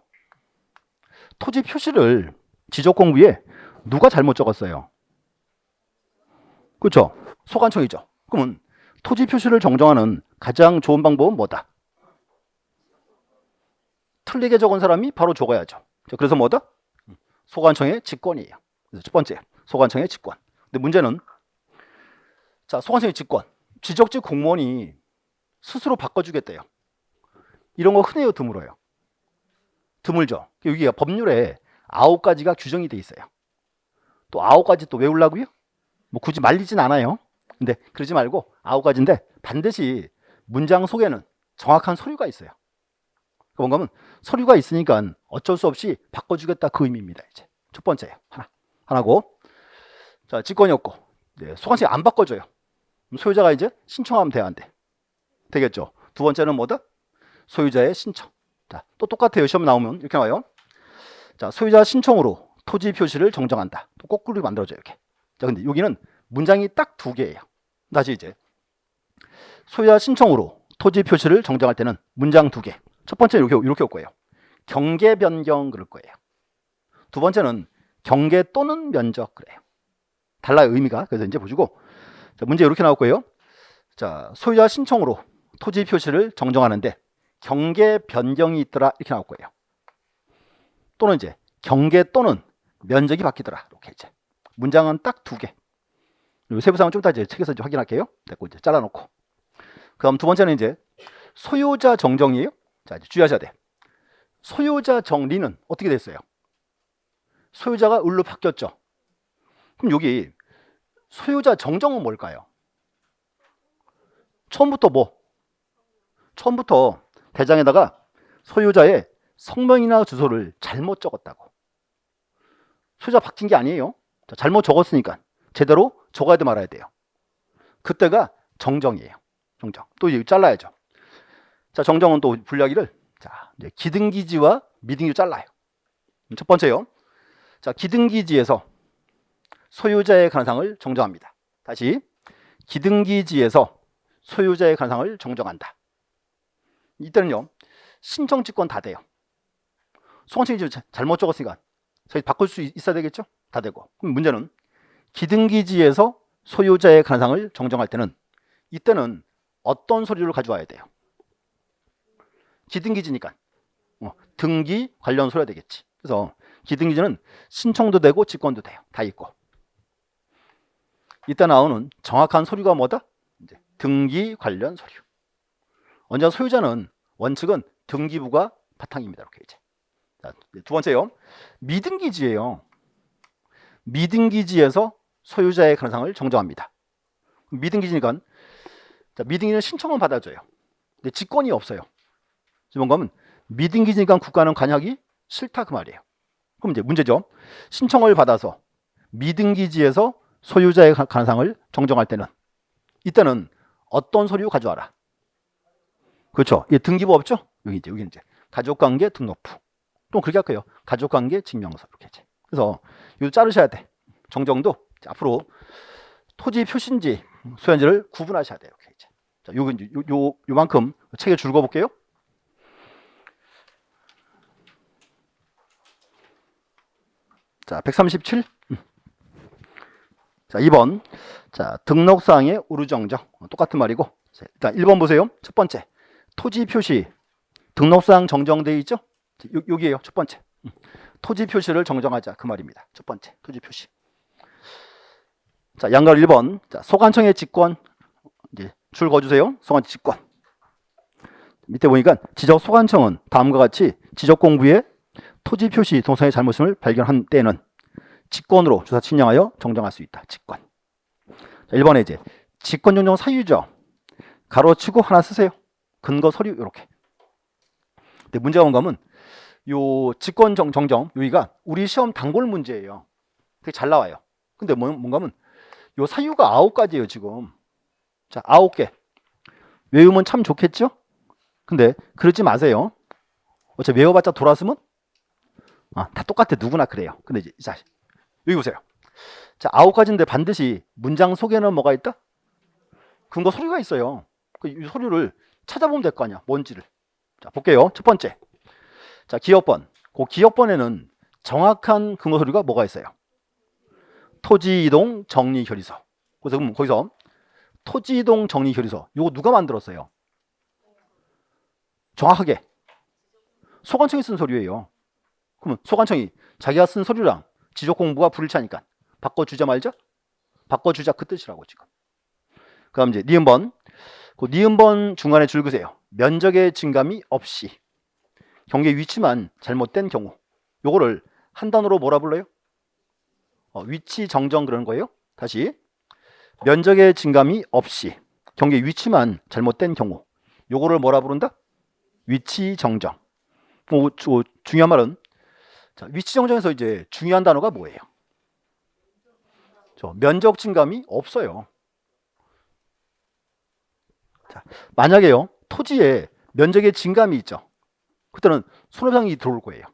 토지 표시를 지적 공부에 누가 잘못 적었어요? 그렇죠? 소관청이죠. 그러면 토지 표시를 정정하는 가장 좋은 방법은 뭐다? 틀리게 적은 사람이 바로 적어야죠. 그래서 뭐다? 소관청의 직권이에요. 그래서 첫 번째, 소관청의 직권. 근데 문제는 자, 소관청의 직권. 지적직 공무원이 스스로 바꿔주겠대요. 이런 거 흔해요, 드물어요? 드물죠. 여기가 법률에 9가지가 규정이 돼 있어요. 또 9가지 또 외우려고요? 뭐 굳이 말리진 않아요. 근데 그러지 말고 9가지인데 반드시 문장 속에는 정확한 서류가 있어요. 뭔가 하면 서류가 있으니까 어쩔 수 없이 바꿔주겠다 그 의미입니다. 이제 첫 번째예요. 하나고. 자, 직권이 없고 네, 소관청이 안 바꿔줘요. 그럼 소유자가 이제 신청하면 돼야 안 돼? 되겠죠. 두 번째는 뭐다? 소유자의 신청. 자, 또 똑같아요. 시험 나오면 이렇게 나와요. 자, 소유자 신청으로 토지 표시를 정정한다. 또 거꾸로 만들어줘요. 이렇게. 자, 근데 여기는 문장이 딱 두 개예요. 다시 이제 소유자 신청으로 토지 표시를 정정할 때는 문장 두 개. 첫 번째는 이렇게 올 거예요. 경계 변경 그럴 거예요. 두 번째는 경계 또는 면적 그래요. 달라요, 의미가. 그래서 이제 보시고 자, 문제 이렇게 나올 거예요. 자, 소유자 신청으로 토지 표시를 정정하는데 경계 변경이 있더라 이렇게 나올 거예요. 또는 이제 경계 또는 면적이 바뀌더라 이렇게 이제 문장은 딱 두 개. 세부사항은 좀 이따 이제 책에서 이제 확인할게요. 됐고 이제 잘라놓고. 그다음 두 번째는 이제 소유자 정정이에요. 자, 이제 주의하셔야 돼. 소유자 정리는 어떻게 됐어요? 소유자가 을로 바뀌었죠. 그럼 여기 소유자 정정은 뭘까요? 처음부터 뭐? 처음부터 대장에다가 소유자의 성명이나 주소를 잘못 적었다고. 소유자 바뀐 게 아니에요. 자, 잘못 적었으니까 제대로 적어야 돼 말아야 돼요. 그때가 정정이에요. 정정. 또 이제 잘라야죠. 자, 정정은 또 분류하기를 자, 이제 기등기지와 미등기로 잘라요. 첫 번째요. 자, 기등기지에서 소유자의 관상을 정정합니다. 다시 기등기지에서 소유자의 관상을 정정한다. 이때는요. 신청직권 다 돼요. 소관청이 잘못 적었으니까 저희 바꿀 수 있어야 되겠죠? 다 되고. 그럼 문제는 기등기지에서 소유자의 관상을 정정할 때는 이때는 어떤 서류를 가져와야 돼요? 기등기지니까 등기 관련 서류가 되겠지. 그래서 기등기지는 신청도 되고 직권도 돼요. 다 있고. 이때 나오는 정확한 서류가 뭐다? 이제 등기 관련 서류. 언제나 소유자는 원칙은 등기부가 바탕입니다. 이렇게 이제. 자, 두 번째요. 미등기지예요. 미등기지에서 소유자의 관상을 정정합니다. 미등기지니까 자, 미등기는 신청은 받아줘요. 근데 직권이 없어요. 뭔가 하면 미등기지니까 국가는 관여하기 싫다 그 말이에요. 그럼 이제 문제죠. 신청을 받아서 미등기지에서 소유자의 관상을 정정할 때는 이때는 어떤 서류 가져와라. 그렇죠. 이게 등기부 없죠? 여기 이제 가족관계 등록부. 또 그렇게 할게요. 가족관계 증명서 이렇게 그래서 이거 자르셔야 돼. 정정도 앞으로 토지 표시인지 소현지를 구분하셔야 돼요. 이렇게 이제. 자, 요만큼 책에 줄 그어볼게요. 자, 137. 자, 2번. 자, 등록사항의 우르정정. 똑같은 말이고. 자, 일단 1번 보세요. 첫 번째. 토지 표시. 등록사항 정정되어 있죠? 여기에요. 첫 번째. 토지 표시를 정정하자. 그 말입니다. 첫 번째. 토지 표시. 자, 양가로 1번. 자, 소관청의 직권. 이제 줄 그어주세요. 소관청 직권. 밑에 보니까 지적 소관청은 다음과 같이 지적 공부에 토지 표시 동선의 잘못을 발견한 때에는 직권으로 주사 측량하여 정정할 수 있다. 직권. 자, 1번에 이제 직권 정정 사유죠. 가로치고 하나 쓰세요. 근거 서류 이렇게. 근데 문제가 뭔가 하면 요 직권 정정 여기가 우리 시험 단골 문제예요. 되게 잘 나와요. 근데 뭔가 하면 요 사유가 9가지예요, 지금. 자, 9개. 외우면 참 좋겠죠? 근데 그러지 마세요. 어차피 외워봤자 돌아서면 다 똑같아. 누구나 그래요. 근데 이제 자, 여기 보세요. 자, 9가지인데 반드시 문장 속에는 뭐가 있다? 근거 서류가 있어요. 이 서류를 찾아보면 될 거 아니야. 뭔지를. 자, 볼게요. 첫 번째. 자, 기업번. 그 기업번에는 정확한 근거 서류가 뭐가 있어요? 토지이동 정리결의서. 그래서 그럼 거기서 토지이동 정리결의서. 이거 누가 만들었어요? 정확하게 소관청이 쓴 서류예요. 그러면 소관청이 자기가 쓴 서류랑 지적 공부가 불일치하니까 바꿔주자 말자? 바꿔주자 그 뜻이라고 지금. 그 다음 이제 니은번. 그 니은번 중간에 줄 그으세요. 면적의 증감이 없이 경계 위치만 잘못된 경우. 요거를 한 단어로 뭐라 불러요? 위치 정정 그러는 거예요. 다시. 면적의 증감이 없이 경계 위치만 잘못된 경우. 요거를 뭐라 부른다? 위치 정정. 중요한 말은 자, 위치 정정에서 이제 중요한 단어가 뭐예요? 면적 증감이 없어요. 자, 만약에요 토지에 면적의 증감이 있죠. 그때는 손해배상이 들어올 거예요.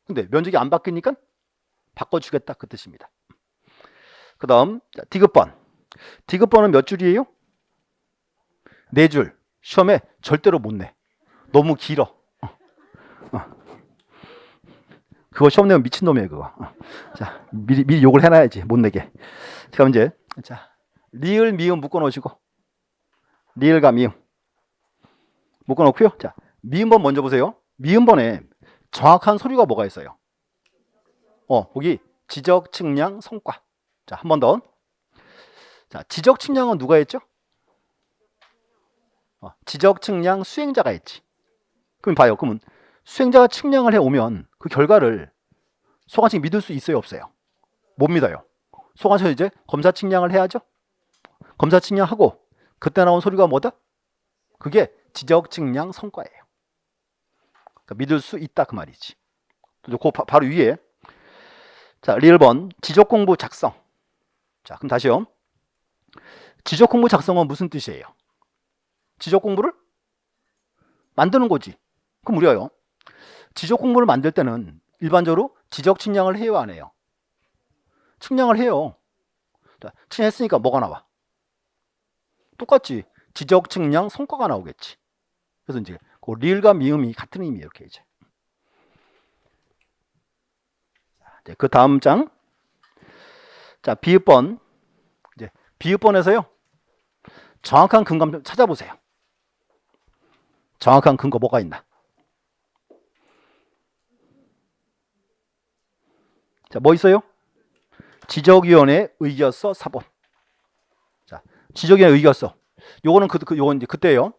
근데 면적이 안 바뀌니까 바꿔주겠다 그 뜻입니다. 그 다음 디귿번. 디귿번은 몇 줄이에요? 4줄. 시험에 절대로 못 내. 너무 길어. 그거 시험 내면 미친놈이에요 그거. 자, 미리 욕을 해놔야지 못 내게. 그럼 이제 자, 리을 미음 묶어놓으시고 리을과 미음 묶어놓고요. 자, 미음번 먼저 보세요. 미음번에 정확한 서류가 뭐가 있어요? 거기 지적 측량 성과. 자, 한 번 더. 자, 지적 측량은 누가 했죠? 지적 측량 수행자가 했지. 그럼 봐요. 그러면 수행자가 측량을 해오면 그 결과를 소관청이 믿을 수 있어요, 없어요? 못 믿어요. 소관청이 이제 검사 측량을 해야죠. 검사 측량하고 그때 나온 서류가 뭐다? 그게 지적 측량 성과예요. 그러니까 믿을 수 있다 그 말이지. 그 바로 위에 자, 리을번 지적 공부 작성. 자, 그럼 다시요. 지적 공부 작성은 무슨 뜻이에요? 지적 공부를 만드는 거지. 그럼 우리가요. 지적 공부를 만들 때는 일반적으로 지적 측량을 해요, 안 해요? 측량을 해요. 자, 측량했으니까 뭐가 나와? 똑같지. 지적 측량 성과가 나오겠지. 그래서 이제 그 리을과 미음이 같은 의미예요, 이렇게 이제. 그 다음 장. 자, 비읍번. 이제 비읍번에서요. 정확한 근거 좀 찾아보세요. 정확한 근거 뭐가 있나? 자, 뭐 있어요? 지적위원회 의결서 사본. 자, 지적위원회 의결서. 요거는 요건 이제 그때요.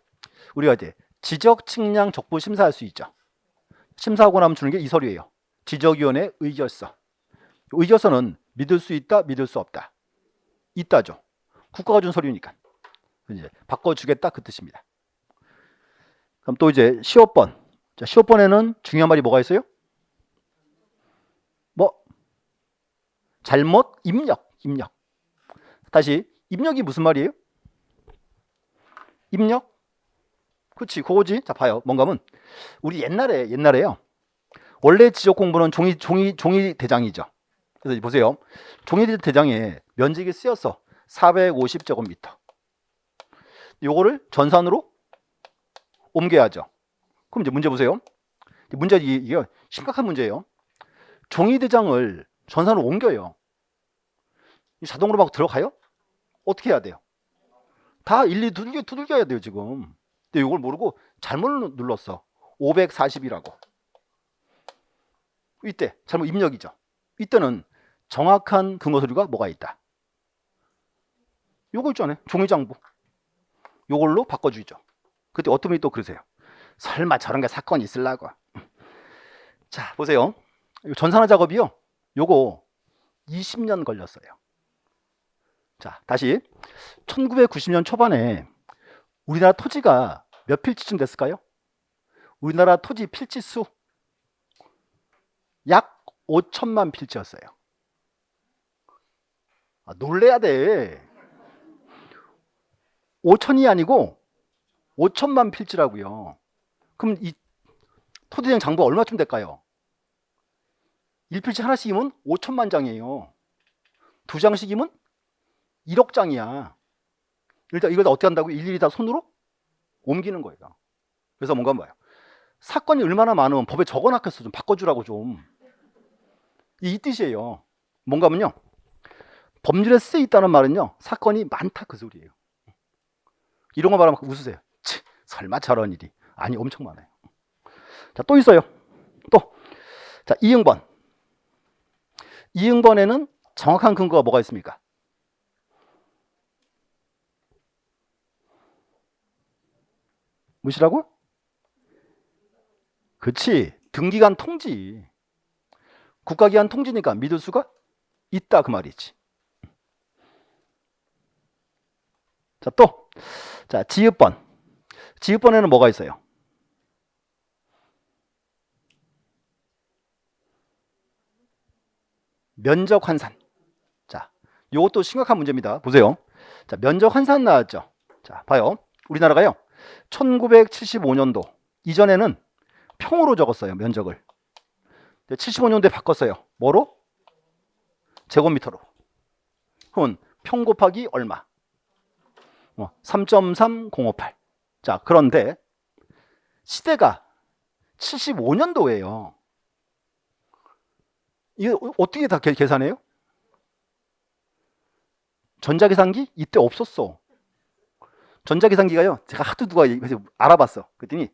우리가 이제 지적 측량 적부 심사할 수 있죠. 심사하고 나면 주는 게 이 서류예요. 지적위원회 의결서. 의결서는 믿을 수 있다, 믿을 수 없다. 있다죠. 국가가 준 서류니까. 이제 바꿔주겠다 그 뜻입니다. 그럼 또 이제 시옷번. 자, 시옷번에는 중요한 말이 뭐가 있어요? 뭐 잘못 입력. 다시 입력이 무슨 말이에요? 입력? 그렇지, 그거지. 자, 봐요. 뭔가 하면 우리 옛날에요. 원래 지적 공부는 종이 대장이죠. 그래서 보세요. 종이 대장에 면적이 쓰였어. 450제곱미터. 요거를 전산으로 옮겨야죠. 그럼 이제 문제 보세요. 문제 이게 심각한 문제예요. 종이 대장을 전산으로 옮겨요. 자동으로 막 들어가요? 어떻게 해야 돼요? 다 일일이 두들겨야 돼요 지금. 근데 이걸 모르고 잘못 눌렀어. 540이라고. 이때 잘못 입력이죠. 이때는 정확한 근거 서류가 뭐가 있다. 요거 있잖아요. 종이장부. 요걸로 바꿔주죠. 그때 어떤 분이 또 그러세요. 설마 저런 게 사건이 있으려고. 자 보세요. 전산화 작업이요. 요거 20년 걸렸어요. 자 다시 1990년 초반에 우리나라 토지가 몇 필지쯤 됐을까요? 우리나라 토지 필지 수 약 5천만 필지였어요. 놀래야 돼. 5천이 아니고 5천만 필지라고요. 그럼 이 토지대장 장부가 얼마쯤 될까요? 1필지 하나씩이면 5천만 장이에요. 2장씩이면 1억 장이야. 일단 이걸 다 어떻게 한다고? 일일이 다 손으로 옮기는 거예요. 그래서 뭔가 봐요. 사건이 얼마나 많으면 법에 적어놨겠어. 좀 바꿔주라고 좀. 이 뜻이에요. 뭔가면요. 법률에 쓰여 있다는 말은요. 사건이 많다 그 소리예요. 이런 거 말하면 웃으세요. 치, 설마 저런 일이. 아니 엄청 많아요. 자, 또 있어요. 또. 자, 이응번. 이응번에는 정확한 근거가 뭐가 있습니까? 무시라고? 그치. 등기간 통지. 국가기관 통지니까 믿을 수가 있다 그 말이지. 자, 또. 자, 지읒번. 지읒번에는 뭐가 있어요? 면적 환산. 자, 이것도 심각한 문제입니다. 보세요. 자, 면적 환산 나왔죠. 자, 봐요. 우리나라가요. 1975년도 이전에는 평으로 적었어요. 면적을. 75년도에 바꿨어요. 뭐로? 제곱미터로. 그러면 평 곱하기 얼마? 3.3058. 자, 그런데 시대가 75년도예요. 이게 어떻게 다 계산해요? 전자계산기 이때 없었어. 전자계산기가요. 제가 하도 누가 알아봤어. 그랬더니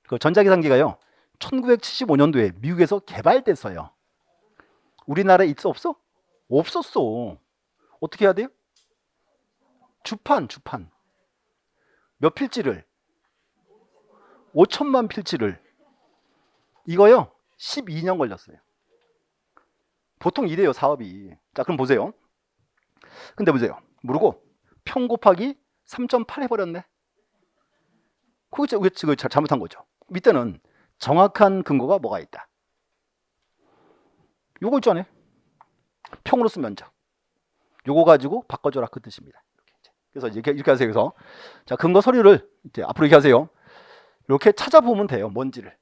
그 전자계산기가요. 1975년도에 미국에서 개발됐어요. 우리나라에 있어 없어? 없었어. 어떻게 해야 돼요? 주판. 몇 필지를? 5천만 필지를. 이거요. 12년 걸렸어요. 보통 이래요, 사업이. 자, 그럼 보세요. 근데 보세요. 모르고 평 곱하기 3.8 해버렸네. 그거 잘못한 거죠. 이때는 정확한 근거가 뭐가 있다. 요거 있잖아요. 평으로 쓴 면적. 요거 가지고 바꿔줘라 그 뜻입니다. 그래서 이렇게 하세요. 그래서 자, 근거 서류를 이제 앞으로 이렇게 하세요. 이렇게 찾아보면 돼요. 뭔지를.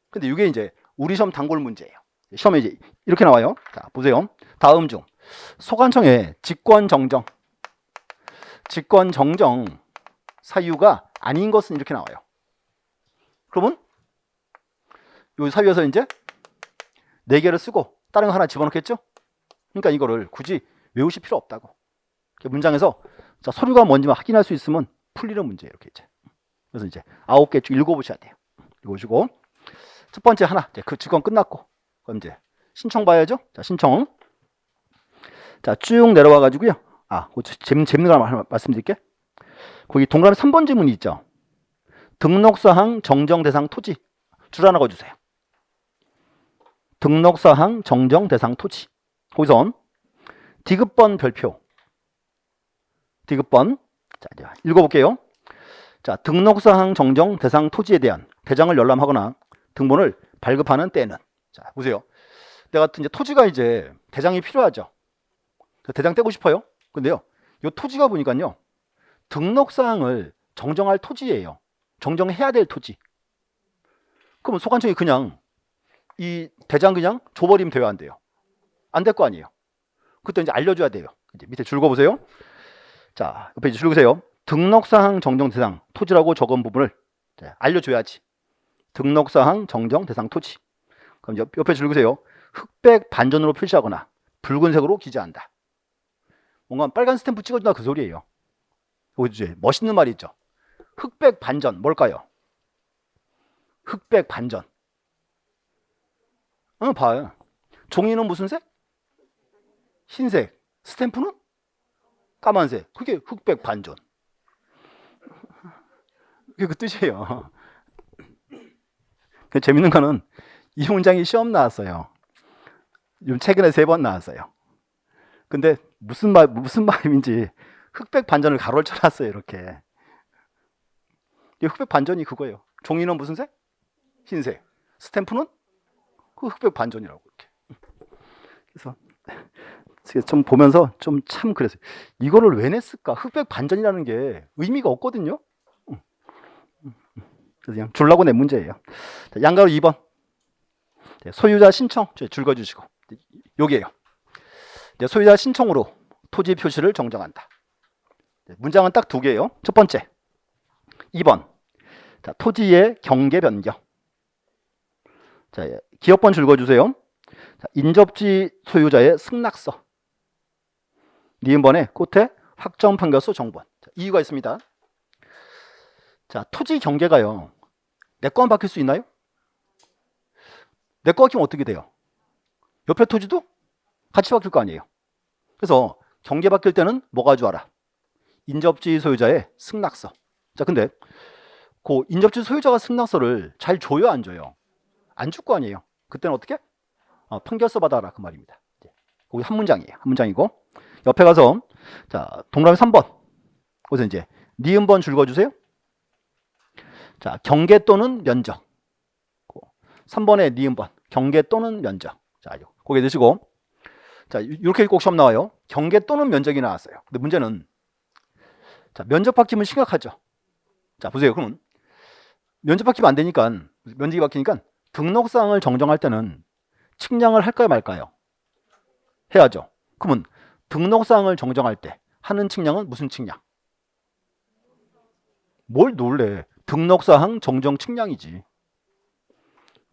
근데 이게 이제 우리 시험 단골 문제예요. 시험에 이제 이렇게 나와요. 자, 보세요. 다음 중 소관청의 직권정정 사유가 아닌 것은 이렇게 나와요. 그러면 이 사유에서 이제 4개를 쓰고 다른 거 하나 집어넣겠죠? 그러니까 이거를 굳이 외우실 필요 없다고. 문장에서 자, 서류가 뭔지 확인할 수 있으면 풀리는 문제예요. 이렇게 이제. 그래서 이제 9개 쭉 읽어보셔야 돼요. 읽어보시고 첫 번째 하나, 이제 그 직권 끝났고 그럼 이제 신청 봐야죠. 자, 신청. 자, 쭉 내려와 가지고요. 재밌는 거 하나 말씀드릴게. 거기 동그라미 3번 지문이 있죠. 등록사항 정정 대상 토지 줄 하나 넣어주세요. 등록사항 정정 대상 토지. 거기서 디귿번 별표. 디귿번. 자, 이제 읽어볼게요. 자, 등록사항 정정 대상 토지에 대한 대장을 열람하거나 등본을 발급하는 때는. 자, 보세요. 내가 이제 토지가 이제 대장이 필요하죠. 대장 떼고 싶어요. 근데요, 이 토지가 보니까요, 등록사항을 정정할 토지예요. 정정해야 될 토지. 그러면 소관청이 그냥 이 대장 그냥 줘버리면 돼요, 안 돼요? 안 될 거 아니에요. 그때 이제 알려줘야 돼요. 이제 밑에 줄 그어보세요. 자, 옆에 이제 줄 그으세요. 등록사항 정정 대상 토지라고 적은 부분을 알려줘야지. 등록사항 정정 대상 토지. 그럼 옆에 줄 그으세요. 흑백 반전으로 표시하거나 붉은색으로 기재한다. 뭔가 빨간 스탬프 찍어준다 그 소리예요. 이제 멋있는 말이 있죠. 흑백 반전 뭘까요? 흑백 반전. 봐요. 종이는 무슨 색? 흰색. 스탬프는 까만색. 그게 흑백 반전. 그게 그 뜻이에요. 재밌는 거는 이 문장이 시험 나왔어요. 요즘 최근에 3번 나왔어요. 근데 무슨 말인지 흑백 반전을 가로를 쳐놨어요. 이렇게. 흑백 반전이 그거예요. 종이는 무슨 색? 흰색. 스탬프는 그 흑백 반전이라고 이렇게. 그래서 좀 보면서 좀 참 그랬어요. 이거를 왜 냈을까? 흑백 반전이라는 게 의미가 없거든요. 그래서 그냥 주려고 낸 문제예요. 자, 양가로 2번. 소유자 신청 줄 그어주시고 여기에요. 소유자 신청으로 토지 표시를 정정한다. 문장은 딱 2개예요. 첫 번째 2번. 자, 토지의 경계 변경. 자, 기업번 줄 그어주세요. 자, 인접지 소유자의 승낙서. 니은번에 끝에 확정 판결서 정본. 자, 이유가 있습니다. 자, 토지 경계가요. 내 거만 바뀔 수 있나요? 내 거 바뀌면 어떻게 돼요? 옆에 토지도 같이 바뀔 거 아니에요. 그래서 경계 바뀔 때는 뭐 가져와라? 인접지 소유자의 승낙서. 자, 근데 그 인접지 소유자가 승낙서를 잘 줘요, 안 줘요? 안 줄 거 아니에요. 그때는 어떻게? 판결서 받아라 그 말입니다. 거기 한 문장이에요. 한 문장이고 옆에 가서 자, 동그라미 3번. 거기서 이제 니은번 줄 그어주세요. 자, 경계 또는 면적. 3번에 니은번. 경계 또는 면적. 자, 고개 드시고. 자, 이렇게 꼭 시험 나와요. 경계 또는 면적이 나왔어요. 근데 문제는 자, 면적 바뀌면 심각하죠. 자, 보세요. 그러면 면적 바뀌면 안 되니까 면적이 바뀌니까 등록사항을 정정할 때는 측량을 할까요, 말까요? 해야죠. 그러면 등록사항을 정정할 때 하는 측량은 무슨 측량? 뭘 놀래? 등록사항 정정 측량이지.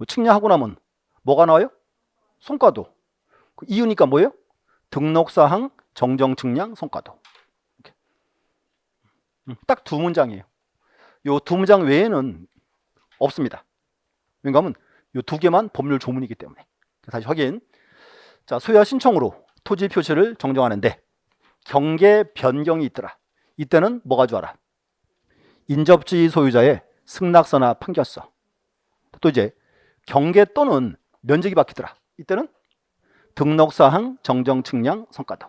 측량하고 나면 뭐가 나와요? 성과도. 이유니까 뭐예요? 등록사항 정정 측량 성과도. 딱 2문장이에요. 이 2문장 외에는 없습니다. 왜냐하면 이 2개만 법률 조문이기 때문에. 다시 확인. 자, 소유자 신청으로 토지 표시를 정정하는데 경계 변경이 있더라. 이때는 뭐 가져와라? 인접지 소유자의 승낙서나 판결서. 또 이제 경계 또는 면적이 바뀌더라. 이때는 등록사항 정정 측량 성과도.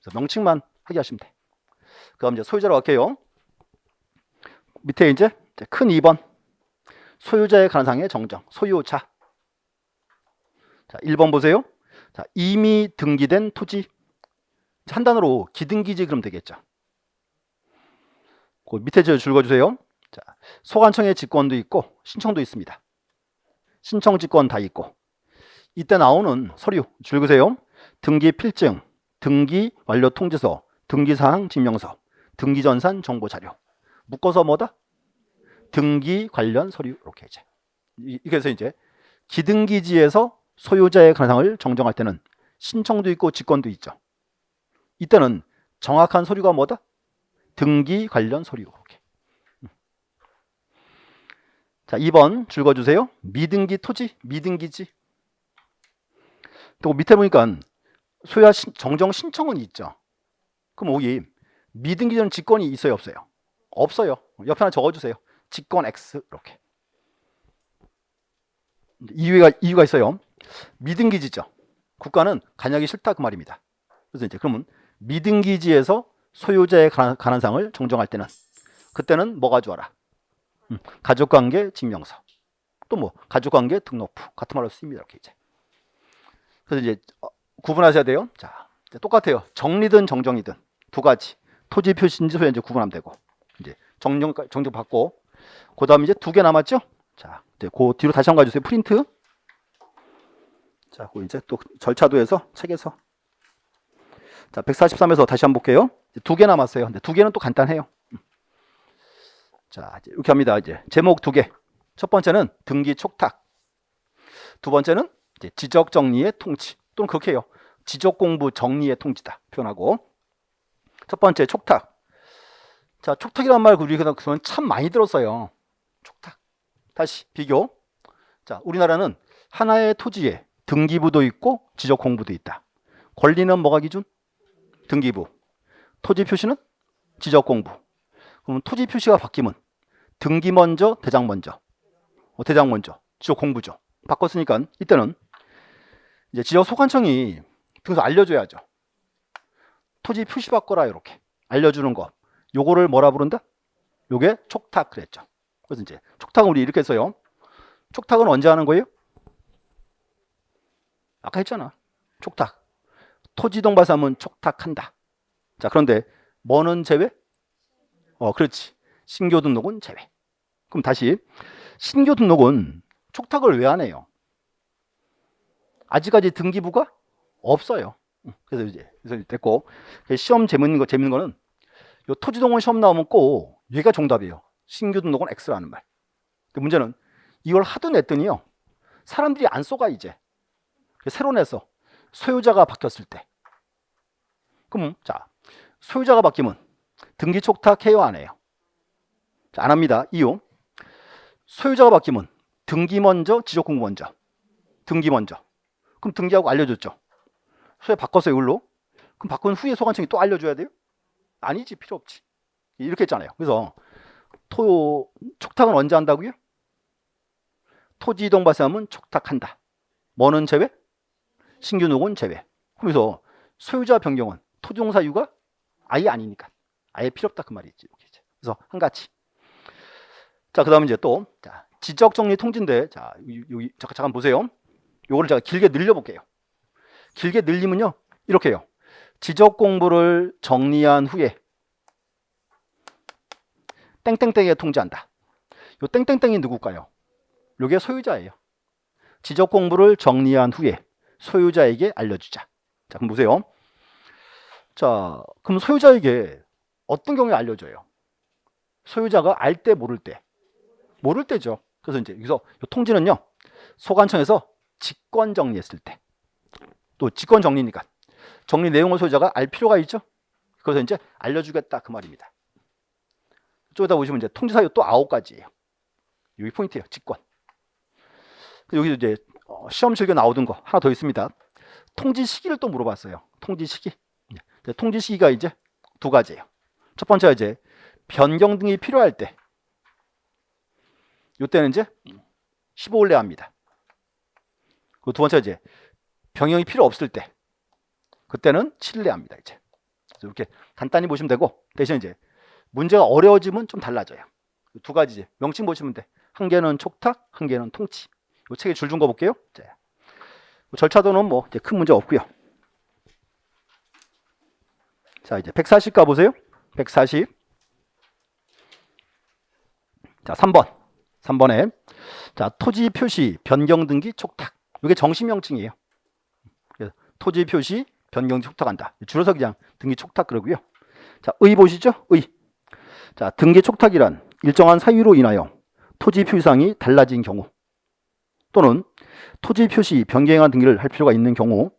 그래서 명칭만 확인하시면 돼. 그다음 이제 소유자로 갈게요. 밑에 이제 큰 2번. 소유자에 관한 사항의 정정. 소유자. 자, 1번 보세요. 자, 이미 등기된 토지. 한 단어로 기등기지 그러면 되겠죠. 그 밑에 줄 그어주세요. 자, 소관청의 직권도 있고 신청도 있습니다. 신청 직권 다 있고 이때 나오는 서류 줄 그으세요. 등기 필증, 등기 완료 통지서, 등기사항 증명서, 등기전산 정보 자료. 묶어서 뭐다? 등기 관련 서류 이렇게 이제. 그래서 이제 기등기지에서 소유자의 관상을 정정할 때는 신청도 있고 직권도 있죠. 이때는 정확한 서류가 뭐다? 등기 관련 서류 이렇게. 자, 2번 줄 그어주세요. 미등기 토지, 미등기지. 또 밑에 보니까 소유자 정정 신청은 있죠. 그럼 여기 미등기 전 직권이 있어요, 없어요? 없어요. 옆에 하나 적어주세요. 직권 X 이렇게. 이유가 있어요. 미등기지죠. 국가는 간여하기 싫다 그 말입니다. 그래서 이제 그러면 미등기지에서 소유자의 관한 사항을 정정할 때는 그때는 뭐 가져와라? 가족관계 증명서. 또 뭐 가족관계 등록부 같은 말로 쓰입니다. 이렇게 이제. 그래서 이제 구분하셔야 돼요. 자, 똑같아요. 정리든 정정이든 2가지. 토지 표시인지 소유인지 구분하면 되고. 이제 정정 받고. 그다음에 이제 2개 남았죠? 자, 이제 그 뒤로 다시 한번 가주세요. 프린트. 자, 그 이제 또 절차도에서 책에서. 자, 143에서 다시 한번 볼게요. 두 개 남았어요. 근데 두 개는 또 간단해요. 자, 이렇게 합니다. 이제 제목 두 개. 첫 번째는 등기 촉탁. 두 번째는 이제 지적 정리의 통치. 또는 그렇게 해요. 지적 공부 정리의 통치다 표현하고. 첫 번째 촉탁. 자, 촉탁이란 말 우리가 그건 참 많이 들었어요. 촉탁. 다시 비교. 자, 우리나라는 하나의 토지에 등기부도 있고 지적 공부도 있다. 권리는 뭐가 기준? 등기부. 토지 표시는 지적 공부. 그럼 토지 표시가 바뀌면 등기 먼저, 대장 먼저. 대장 먼저, 지적 공부죠. 바꿨으니까 이때는 이제 지적 소관청이 등에서 알려줘야죠. 토지 표시 바꿔라 이렇게 알려주는 거. 요거를 뭐라 부른다? 요게 촉탁 그랬죠. 그래서 이제 촉탁은 우리 이렇게 써요. 촉탁은 언제 하는 거예요? 아까 했잖아. 촉탁. 토지동 발사하면 촉탁한다. 자, 그런데 뭐는 제외? 그렇지. 신규 등록은 제외. 그럼 다시 신규 등록은 촉탁을 왜 안 해요? 아직까지 등기부가 없어요. 그래서 됐고, 시험 재밌는 거는 요 토지동원 시험 나오면 꼭 얘가 정답이에요. 신규 등록은 X라는 말. 근데 문제는 이걸 하도 냈더니요, 사람들이 안 쏘가 이제. 새로 내서 소유자가 바뀌었을 때. 그럼 자, 소유자가 바뀌면 등기 촉탁해요, 안 해요? 자, 안 합니다. 이유. 소유자가 바뀌면 등기 먼저, 지적 공부 먼저. 등기 먼저. 그럼 등기하고 알려줬죠. 소유자 바꿨어요, 이걸로. 그럼 바꾼 후에 소관청이 또 알려줘야 돼요? 아니지, 필요 없지. 이렇게 했잖아요. 그래서 촉탁은 언제 한다고요? 토지 이동 발생하면 촉탁한다. 뭐는 제외? 신규 등록은 제외. 그래서 소유자 변경은 토지동 사유가 아예 아니니까 아예 필요 없다 그 말이지. 그래서 한 가지. 자, 그다음에 이제 또 자, 지적 정리 통지인데 자, 여기 잠깐 보세요. 요거를 제가 길게 늘려 볼게요. 길게 늘리면요. 이렇게 해요. 지적 공부를 정리한 후에 땡땡땡에 통지한다. 요 땡땡땡이 누굴까요? 요게 소유자예요. 지적 공부를 정리한 후에 소유자에게 알려주자. 자, 그럼 보세요. 자, 그럼 소유자에게 어떤 경우에 알려줘요? 소유자가 알 때 모를 때. 모를 때죠. 그래서 이제 여기서 요 통지는요. 소관청에서 직권 정리했을 때. 또 직권 정리니까 정리 내용을 소유자가 알 필요가 있죠. 그래서 이제 알려주겠다 그 말입니다. 이쪽에다 보시면 이제 통지 사유 또 9가지예요. 여기 포인트예요. 직권. 여기 이제 시험 실겨 나오던 거 하나 더 있습니다. 통지 시기를 또 물어봤어요. 통지 시기. 통지 시기가 이제 두 가지예요. 첫 번째가 이제 변경 등이 필요할 때. 이때는 이제 15일 내에 합니다. 그리고 두 번째가 이제 변경이 필요 없을 때. 그때는 7일 내에 합니다. 이제 이렇게 간단히 보시면 되고 대신 이제 문제가 어려워지면 좀 달라져요. 두 가지 명칭 보시면 돼. 한 개는 촉탁, 한 개는 통치. 이 책에 줄 준 거 볼게요. 자, 절차도는 뭐 이제 큰 문제 없고요. 자, 이제 140 가보세요. 140. 자, 3번에 자, 토지 표시 변경 등기 촉탁. 이게 정식 명칭이에요. 그래서 토지 표시 변경 촉탁한다. 줄여서 그냥 등기 촉탁 그러고요. 자, 의 보시죠. 의. 자, 등기 촉탁이란 일정한 사유로 인하여 토지 표시상이 달라진 경우 또는 토지 표시 변경한 등기를 할 필요가 있는 경우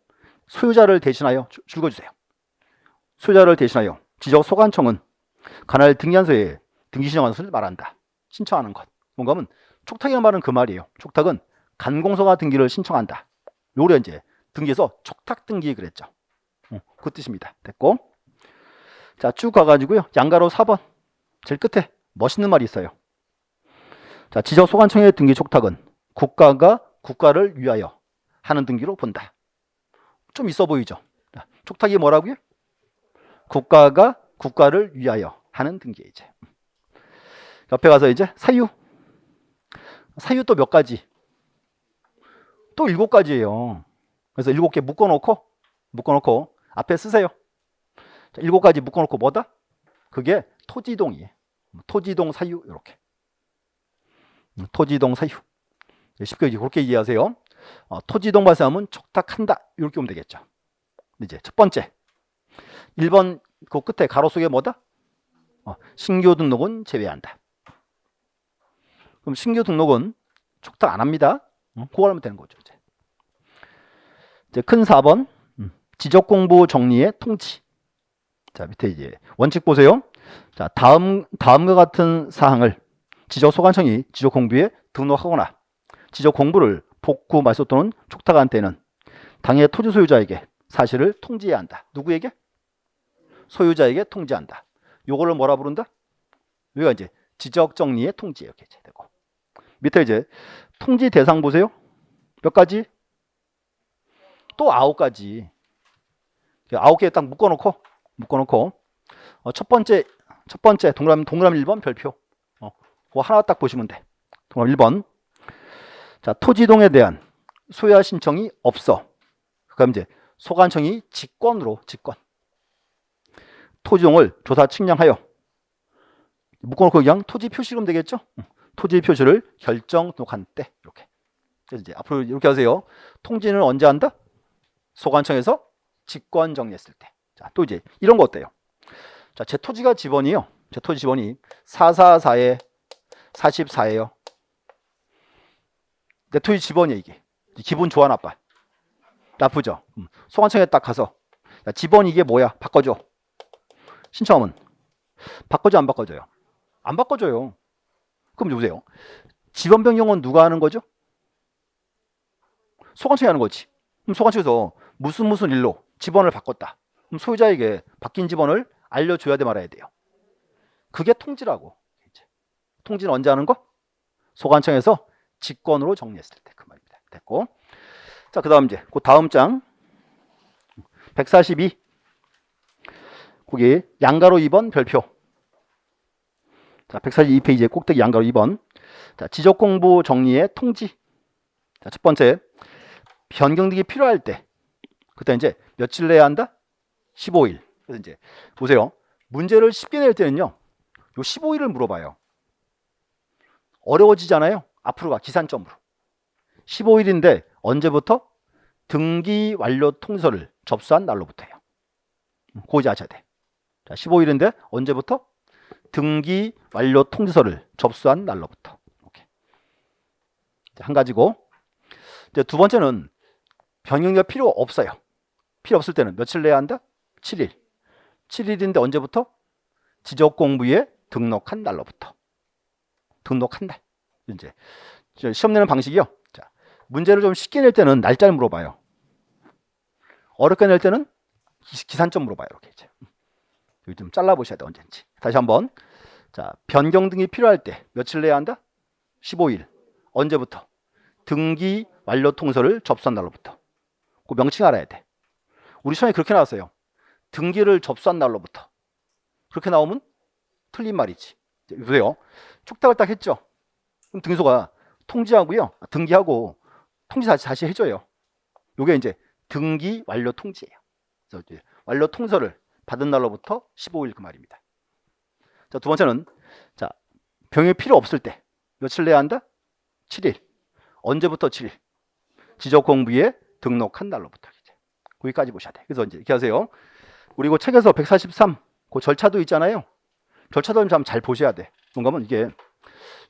소유자를 대신하여 줄거주세요. 소유자를 대신하여 지적 소관청은 관할 등기한서에 등기 신청하는 것을 말한다. 신청하는 것. 뭔가 하면 촉탁이라는 말은 그 말이에요. 촉탁은 간공서가 등기를 신청한다. 요래 이제 등기에서 촉탁 등기 그랬죠. 그 뜻입니다. 됐고. 자, 쭉 가가지고요. 양가로 4번. 제일 끝에 멋있는 말이 있어요. 자, 지적 소관청의 등기 촉탁은 국가가 국가를 위하여 하는 등기로 본다. 좀 있어 보이죠? 촉탁이 뭐라고요? 국가가 국가를 위하여 하는 등기에 이제. 옆에 가서 이제 사유. 사유 또 몇 가지? 또 7가지예요. 그래서 7개 묶어놓고 앞에 쓰세요. 자, 7가지 묶어놓고 뭐다? 그게 토지동이에요. 토지동 사유 이렇게. 토지동 사유. 쉽게 그렇게 이해하세요. 토지동 발생하면 촉탁한다. 이렇게 보면 되겠죠. 이제 첫 번째. 1번 그 끝에 가로 속에 뭐다? 신규 등록은 제외한다. 그럼 신규 등록은 촉탁 안 합니다. 그거 하면 되는 거죠. 이제 큰 4번 지적 공부 정리의 통지. 자, 밑에 이제 원칙 보세요. 자, 다음과 같은 사항을 지적 소관청이 지적 공부에 등록하거나 지적 공부를 복구 말소 또는 촉탁한 때는 당해 토지 소유자에게 사실을 통지해야 한다. 누구에게? 소유자에게 통지한다. 요거를 뭐라 부른다? 여기가 이제 지적 정리의 통지 이렇게 되고, 밑에 이제 통지 대상 보세요. 몇 가지? 또 9가지. 9개 딱 묶어놓고 첫 번째 동그라미 1번 별표. 그거 하나 딱 보시면 돼. 동그라미 1번. 자, 토지동에 대한 소유화 신청이 없어. 그럼 이제 소관청이 직권. 토지동을 조사 측량하여 묶어놓고 그냥 토지 표시로 되겠죠? 토지 표시를 결정 등록한 때 이렇게. 그래서 이제 앞으로 이렇게 하세요. 통지는 언제 한다? 소관청에서 직권 정리했을 때. 자, 또 이제 이런 거 어때요? 자, 제 토지가 지번이요. 제 토지 지번이 444에 44예요. 내 토지 지번이야 이게. 기분 좋아 나빠? 나쁘죠. 소관청에 딱 가서 야, 지번 이게 뭐야? 바꿔줘. 신청하면 바꿔줘 안 바꿔줘요? 안 바꿔줘요. 그럼 보세요. 지번 변경은 누가 하는 거죠? 소관청이 하는 거지. 그럼 소관청에서 무슨 일로 지번을 바꿨다. 그럼 소유자에게 바뀐 지번을 알려줘야 돼 말아야 돼요. 그게 통지라고. 통지는 언제 하는 거? 소관청에서 직권으로 정리했을 때 그 말입니다. 됐고. 자, 그 다음 이제 그 다음 장 142. 거기 양가로 2번 별표. 자, 142페이지의 꼭대기 양가로 2번. 자, 지적 공부 정리의 통지. 자, 첫 번째 변경 등이 필요할 때 그때 이제 며칠 내야 한다? 15일. 그래서 이제 보세요. 문제를 쉽게 낼 때는요. 요 15일을 물어봐요. 어려워지잖아요. 앞으로 가 기산점으로. 15일인데 언제부터? 등기 완료 통지서를 접수한 날로부터예요. 그거 이제 아셔야 돼. 자, 15일인데 언제부터? 등기 완료 통지서를 접수한 날로부터. 이렇게. 한 가지고. 이제 두 번째는 변경이 필요 없어요. 필요 없을 때는 며칠 내야 한다? 7일. 7일인데 언제부터? 지적 공부에 등록한 날로부터. 등록한 날. 이제 시험 내는 방식이요. 자, 문제를 좀 쉽게 낼 때는 날짜를 물어봐요. 어렵게 낼 때는 기산점 물어봐요. 이렇게 이제. 여기 좀 잘라 보셔야 돼. 언제인지. 다시 한번. 자, 변경 등이 필요할 때 며칠 내야 한다? 15일. 언제부터? 등기 완료 통지서를 접수한 날로부터. 그 명칭 알아야 돼. 우리 시험에 그렇게 나왔어요. 등기를 접수한 날로부터. 그렇게 나오면 틀린 말이지. 보세요. 촉탁을 딱 했죠. 그럼 등기소가 통지하고요. 등기하고 통지 다시 해줘요. 요게 이제 등기 완료 통지예요. 그래서 이제 완료 통지서를 받은 날로부터 15일 그 말입니다. 자, 두 번째는 자, 병역이 필요 없을 때 며칠 내야 한다? 7일. 언제부터 7일? 지적 공부에 등록한 날로부터. 이제 거기까지 보셔야 돼. 그래서 이제 이렇게 하세요. 우리 그 책에서 143, 그 절차도 있잖아요. 절차도 좀 잘 보셔야 돼. 뭔가면 이게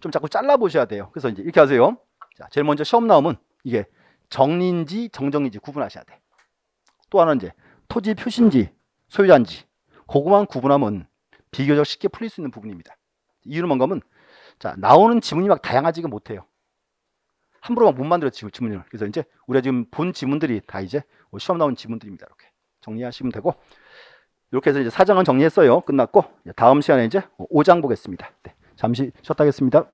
좀 자꾸 잘라 보셔야 돼요. 그래서 이제 이렇게 하세요. 자, 제일 먼저 시험 나오면 이게 정리인지 정정인지 구분하셔야 돼. 또 하나는 이제 토지 표시인지 소유자인지 그거만 구분하면 비교적 쉽게 풀릴 수 있는 부분입니다. 이유는 뭔가면 자, 나오는 지문이 막 다양하지가 못해요. 함부로 막 못 만들어 지문을. 그래서 이제 우리가 지금 본 지문들이 다 이제 시험 나온 지문들입니다. 이렇게 정리하시면 되고, 이렇게 해서 이제 4장은 정리했어요. 끝났고 다음 시간에 이제 5장 보겠습니다. 네, 잠시 쉬었다 하겠습니다.